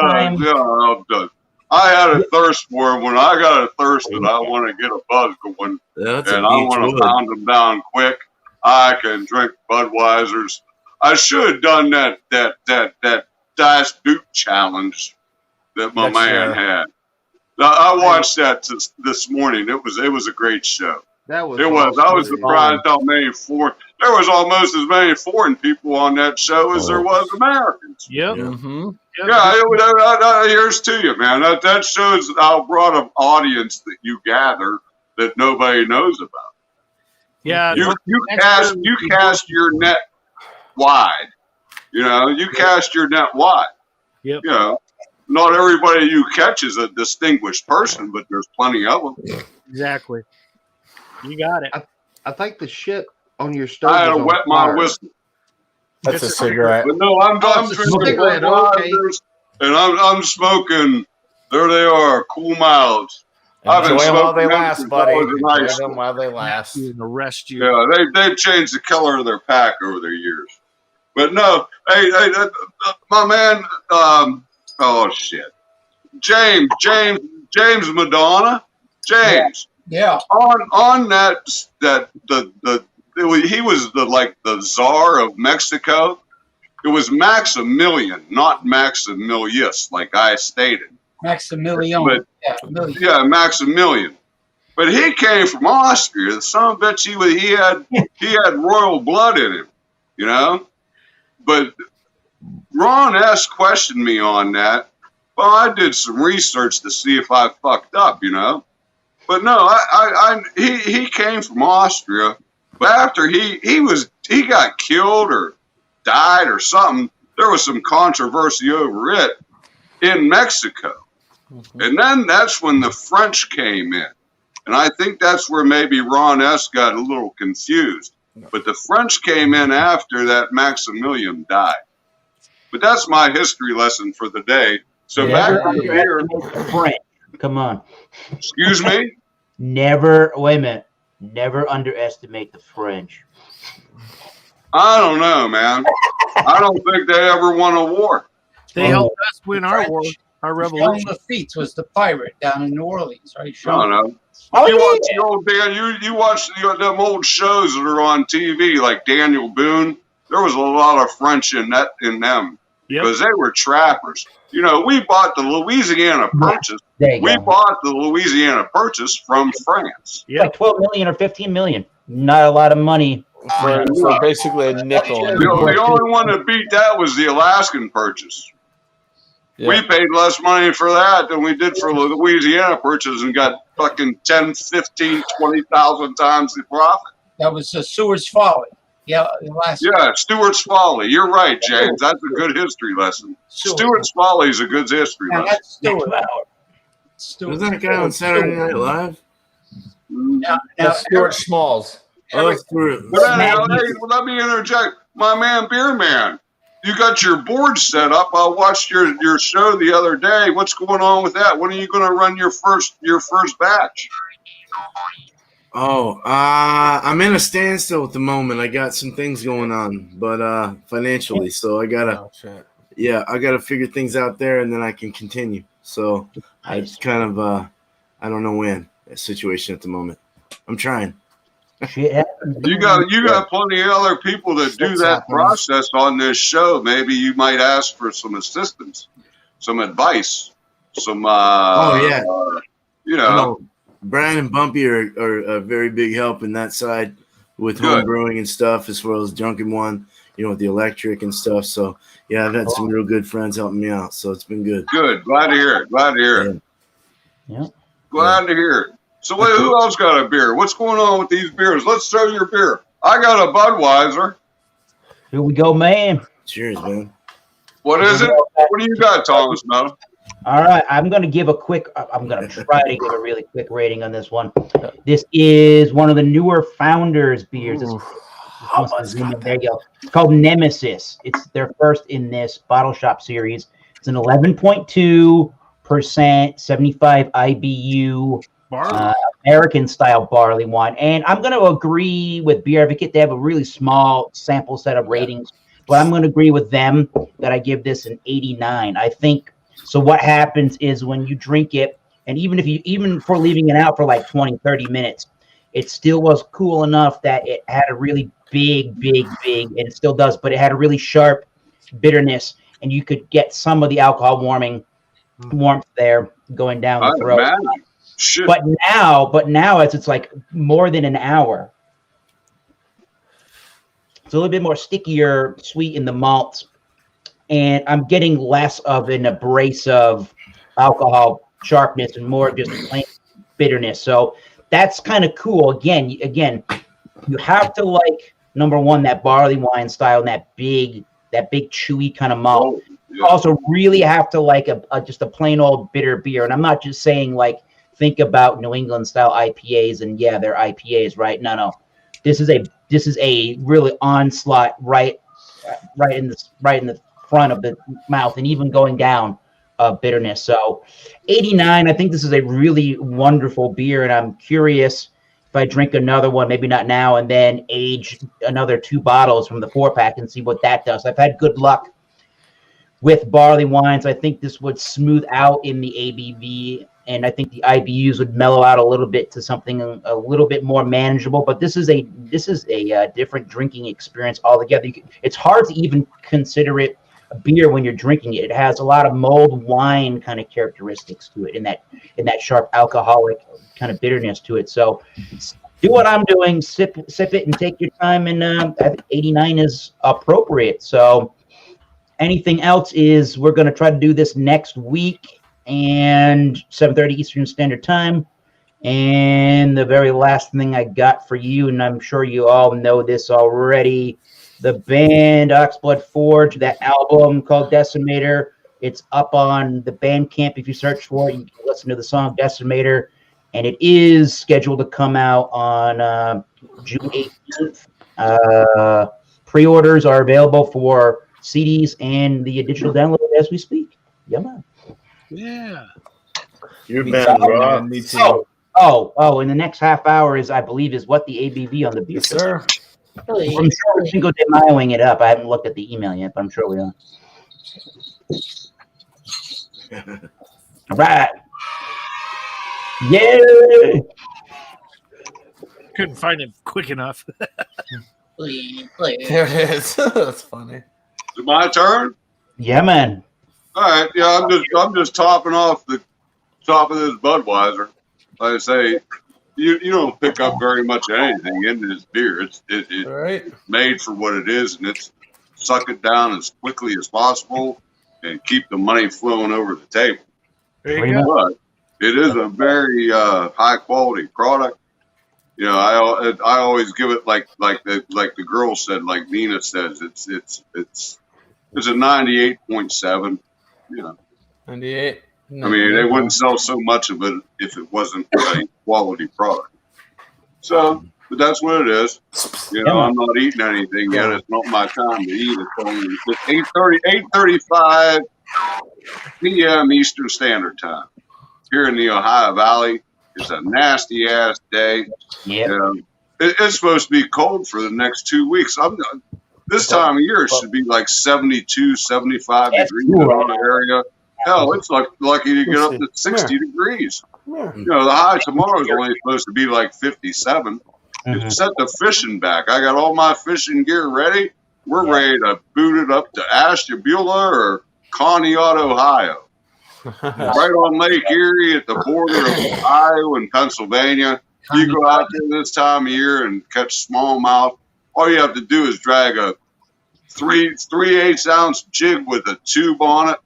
I'm done. I had a thirst for them. When I got a thirst and I want to get a buzz going, and I want to pound them down quick, I can drink Budweisers. I should have done that Dice Boot challenge that my man had. I watched that this morning. It was a great show. that was. It was. I was surprised how many there was almost as many foreign people on that show as there was Americans. Yep. Mm-hmm. Yeah, here's to you, man. That shows how broad of audience that you gather that nobody knows about. Yeah. You cast your net wide. You cast your net wide. Yep. Not everybody you catch is a distinguished person, but there's plenty of them. Exactly. You got it. I think the shit on your stove. I had to is on wet my fire. whistle. That's a cigarette. But no, I'm it's a drinking cigarette, Budweisers, and I'm smoking. There they are, cool mouths. I've been Enjoy them while smoking they them last, since buddy. I was in high Enjoy school. them while they last. Arrest you. Yeah, they've changed the color of their pack over the years. But no, hey, my man, oh shit, James Madonna, James. Yeah. On he was the czar of Mexico. It was Maximilian, not Maximilius, like I stated. Maximilian. But, Million. yeah, Maximilian. But he came from Austria. The son of a bitch, he had royal blood in him, But Ron S. questioned me on that. Well, I did some research to see if I fucked up, But no, he came from Austria. But after he got killed or died or something, there was some controversy over it in Mexico. Mm-hmm. And then that's when the French came in. And I think that's where maybe Ron S. got a little confused. But the French came in after that Maximilian died. But that's my history lesson for the day. So back to the beer. French. Come on. Excuse me? Never underestimate the French. I don't know, man. I don't think they ever won a war. They helped us win our war, our revolution. Jean Lafitte was the pirate down in New Orleans, right? I don't know. You watch the old you watch them old shows that are on TV, like Daniel Boone. There was a lot of French in them because they were trappers. We bought the Louisiana Purchase. We bought the Louisiana Purchase from France. Yeah, like 12 million or 15 million. Not a lot of money. For basically a nickel. The only one that beat that was the Alaskan Purchase. Yeah. We paid less money for that than we did for the Louisiana Purchase and got fucking 10, 15, 20,000 times the profit. That was Stewart's Folly. Yeah, Yeah, Stewart's Folly. You're right, James. That's a good history lesson. Stewart's Folly is a good history lesson. That's Stewart. Was that guy on Saturday Night Live? Now Stuart Smalls. Oh, Stuart. But anyhow, hey, let me interject. My man, Beer Man, you got your board set up. I watched your show the other day. What's going on with that? When are you going to run your first batch? Oh, I'm in a standstill at the moment. I got some things going on, but financially, so I gotta, I gotta figure things out there, and then I can continue. So I kind of, I don't know when that situation at the moment. I'm trying. Shit happens. You got plenty of other people that do that process on this show. Maybe you might ask for some assistance, some advice, some. You know. Brian and Bumpy are a very big help in that side with home brewing and stuff, as well as Drunken One, with the electric and stuff. So, yeah, I've had some real good friends helping me out. So it's been good. Good. Glad to hear it. Yeah. Glad to hear it. So, wait, who else got a beer? What's going on with these beers? Let's throw your beer. I got a Budweiser. Here we go, man. Cheers, man. What is it? What do you got, Thomas? No. All right, I'm going to try to give a really quick rating on this one. This is one of the newer Founders beers. There you go. It's called Nemesis. It's their first in this bottle shop series. It's an 11.2%, 75 IBU American style barley wine. And I'm going to agree with Beer Advocate. They have a really small sample set of ratings, but I'm going to agree with them that I give this an 89. I think. So what happens is when you drink it, and even for leaving it out for like 20, 30 minutes, it still was cool enough that it had a really big, and it still does, but it had a really sharp bitterness, and you could get some of the alcohol warmth there going down the throat. But now it's like more than an hour. It's a little bit more stickier, sweet in the malts. And I'm getting less of an abrasive alcohol sharpness and more just plain bitterness. So that's kind of cool. Again, you have to like, number one, that barley wine style and that big chewy kind of malt. You also really have to like just a plain old bitter beer. And I'm not just saying like think about New England style IPAs and yeah, they're IPAs, right? No. This is a really onslaught right in the front of the mouth and even going down bitterness. So 89, I think this is a really wonderful beer, and I'm curious if I drink another one, maybe not now, and then age another 2 bottles from the 4-pack and see what that does. I've had good luck with barley wines. I think this would smooth out in the ABV, and I think the IBUs would mellow out a little bit to something a little bit more manageable. But this is a different drinking experience altogether. It's hard to even consider it a beer when you're drinking it. It has a lot of mulled wine kind of characteristics to it, in that sharp alcoholic kind of bitterness to it. So do what I'm doing, sip it and take your time, and I think 89 is appropriate. So anything else is we're going to try to do this next week and 7:30 Eastern Standard Time. And the very last thing I got for you, and I'm sure you all know this already, the band Oxblood Forge, that album called Decimator, it's up on the Bandcamp. If you search for it, you can listen to the song Decimator, and it is scheduled to come out on June 18th. Pre-orders are available for CDs and the digital download as we speak. Yeah, man. Yeah. You're bad, Rob. Me too. Oh, in the next half hour is what the ABV on the beer. Yes, sir. I'm sure we're Cinco De Mayoing it up. I haven't looked at the email yet, but I'm sure we are. All right. Yeah. Couldn't find it quick enough. There it is. That's funny. Is it my turn? Yeah, man. All right. Yeah, I'm just topping off the top of this Budweiser. Like I say, you don't pick up very much of anything in this beer. It's right. made for what it is, and it's suck it down as quickly as possible and keep the money flowing over the table. There you go. But it is a very high quality product. You know, I always give it like the girl said, like Nina says, it's a 98.7. You know, 98. I mean, they wouldn't sell so much of it if it wasn't a quality product. So, but that's what it is. You know, I'm not eating anything yet. It's not my time to eat. It's only 8:35 p.m. Eastern Standard Time here in the Ohio Valley. It's a nasty ass day. Yeah. It's supposed to be cold for the next 2 weeks. This time of year it should be like 72, 75 degrees in our area. Hell, it's lucky to get up to 60 degrees. You know, the high tomorrow is only supposed to be like 57. Set the fishing back. I got all my fishing gear ready. We're ready to boot it up to Ashtabula or Conneaut, Ohio. Right on Lake Erie at the border of Ohio and Pennsylvania. You go out there this time of year and catch smallmouth. All you have to do is drag a 3/8 ounce jig with a tube on it,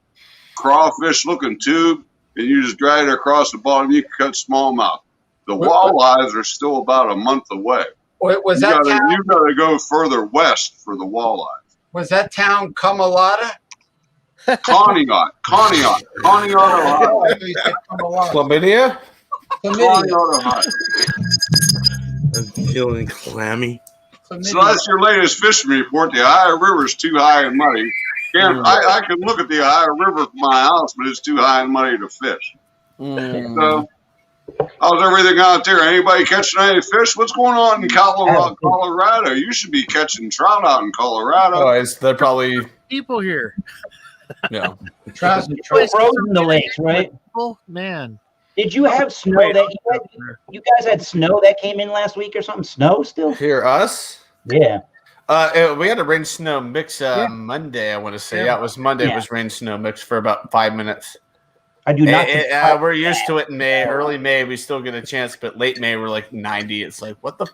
crawfish looking tube, and you just drag it across the bottom. You can catch smallmouth. The walleyes are still about a month away. Was you that gotta, town? You got to go further west for the walleyes. Was that town Camelota? Conneaut, Ohio. Chlamydia? Conneaut, Ohio. I'm feeling clammy. So that's your latest fishing report. The Ohio River's too high and muddy. I can look at the Ohio River from my house, but it's too high and muddy to fish. So, how's everything out there? Anybody catching any fish? What's going on in Colorado? You should be catching trout out in Colorado. Oh, they're probably people here. Yeah. Frozen the lakes, right? Oh, man. Did you have snow you guys had snow that came in last week or something? Snow still? Here, us? Yeah. We had a rain snow mix Monday, I want to say. Yeah, it was Monday. It was rain snow mix for about 5 minutes. I do not. We're used to it in May. Early May, we still get a chance, but late May, we're like 90. It's like, what the?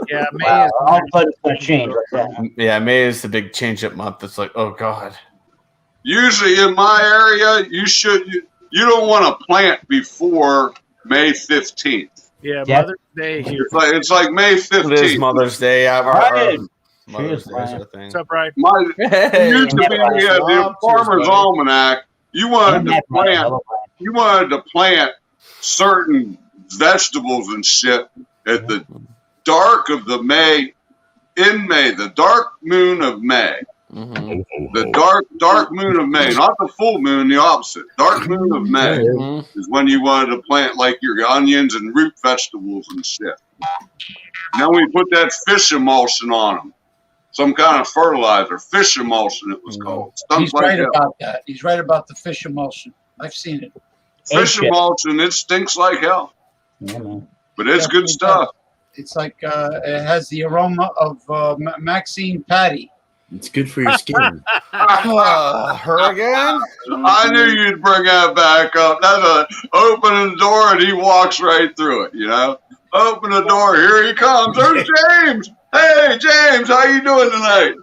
Yeah, May is all of a sudden it's going to change like that. Yeah, May is the big change up month. It's like, oh, God. Usually in my area, you don't want to plant before May 15th. Yeah, Mother's Day here. It's like May 15th. It is Mother's Day. Mother's Day is a thing. What's up, Brian? It used to be the Farmer's Almanac. You wanted to plant certain vegetables and shit at the dark of the May, the dark moon of May. The dark moon of May, not the full moon, the opposite. Dark moon of May is when you wanted to plant like your onions and root vegetables and shit. Then we put that fish emulsion on them. Some kind of fertilizer, fish emulsion it was called. He's right about that. He's right about the fish emulsion. I've seen it. Fish emulsion, it stinks like hell. But it's good stuff. It's like it has the aroma of Maxine Patty. It's good for your skin. Her again? I knew you'd bring that back up. That's opening the door and he walks right through it, you know? Open the door, here he comes. There's James. Hey, James, how you doing tonight?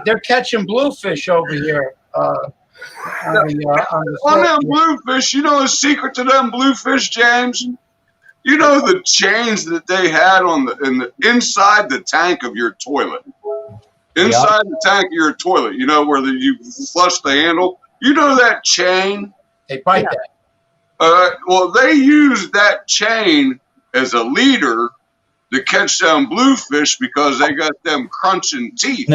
They're catching bluefish over here. On them bluefish, you know the secret to them bluefish, James? You know the chains that they had inside the tank of your toilet. Inside the tank of your toilet, you know, where you flush the handle. You know that chain? They bite that. Well, they use that chain as a leader to catch them bluefish because they got them crunching teeth.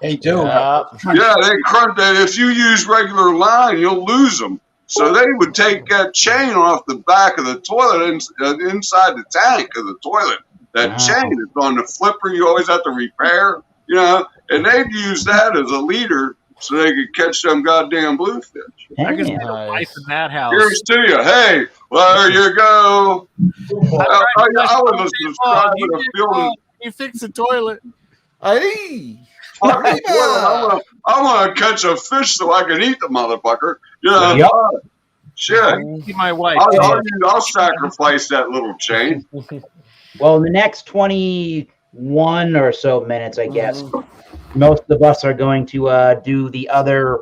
They do. Yeah, they crunch that. If you use regular line, you'll lose them. So they would take that chain off the back of the toilet inside the tank of the toilet. That chain is on the flipper. You always have to repair, you know, and they'd use that as a leader so they could catch them goddamn bluefish. I can see a life in that house. Here's to you. Hey, well, there you go. I was a subscriber to Building. You fix the toilet. Hey. I want to catch a fish so I can eat the motherfucker. You know, shit. My wife. I'll sacrifice that little chain. Well, in the next 20 1 or so minutes, I guess. Most of us are going to do the other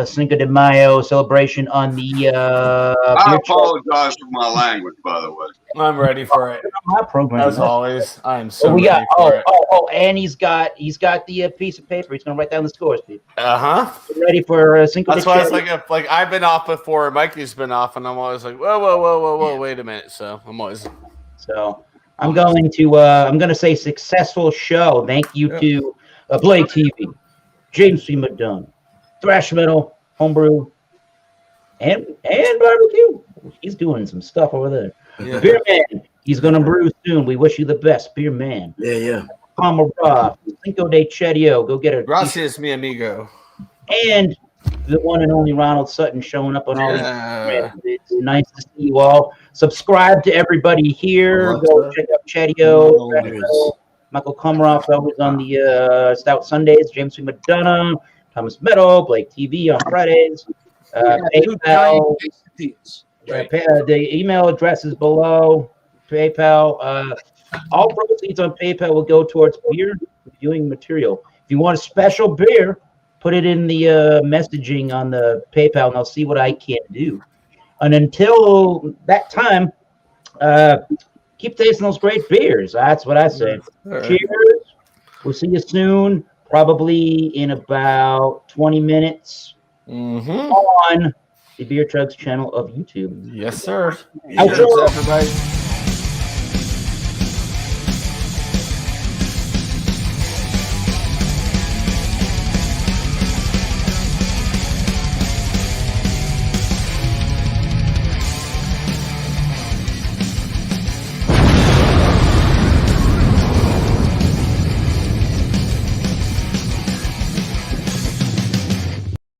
Cinco de Mayo celebration on the I beer chug. apologize for my language, by the way. I'm ready for it. My program. As always, I am so we ready got for it. and he's got the piece of paper. He's gonna write down the scores, people. Ready for Cinco That's de why Mayo. it's like I've been off before. Mikey's been off, and I'm always like, whoa, wait a minute. So I'm always. So I'm going to say successful show. Thank you to Blake TV, James C. McDonough, Thrash Metal, Homebrew, and Barbecue. He's doing some stuff over there. Yeah. Beer Man, he's going to brew soon. We wish you the best, Beer Man. Yeah. Palmer Roth, Cinco de Chedio, go get a Gracias, mi amigo. And the one and only Ronald Sutton showing up on all these. Yeah. It's nice to see you all. Subscribe to everybody here. Go check out Chedio. Michael Kumroff always on the Stout Sundays. James C. McDonough, Thomas Meadow, Blake TV on Fridays. PayPal. The email address is below. PayPal. All proceeds on PayPal will go towards beer reviewing material. If you want a special beer, put it in the messaging on the PayPal, and I'll see what I can do. And until that time, keep tasting those great beers. That's what I say. Cheers. We'll see you soon, probably in about 20 minutes on the Beer Chugs channel of YouTube. Yes, sir. Outro. Cheers, everybody.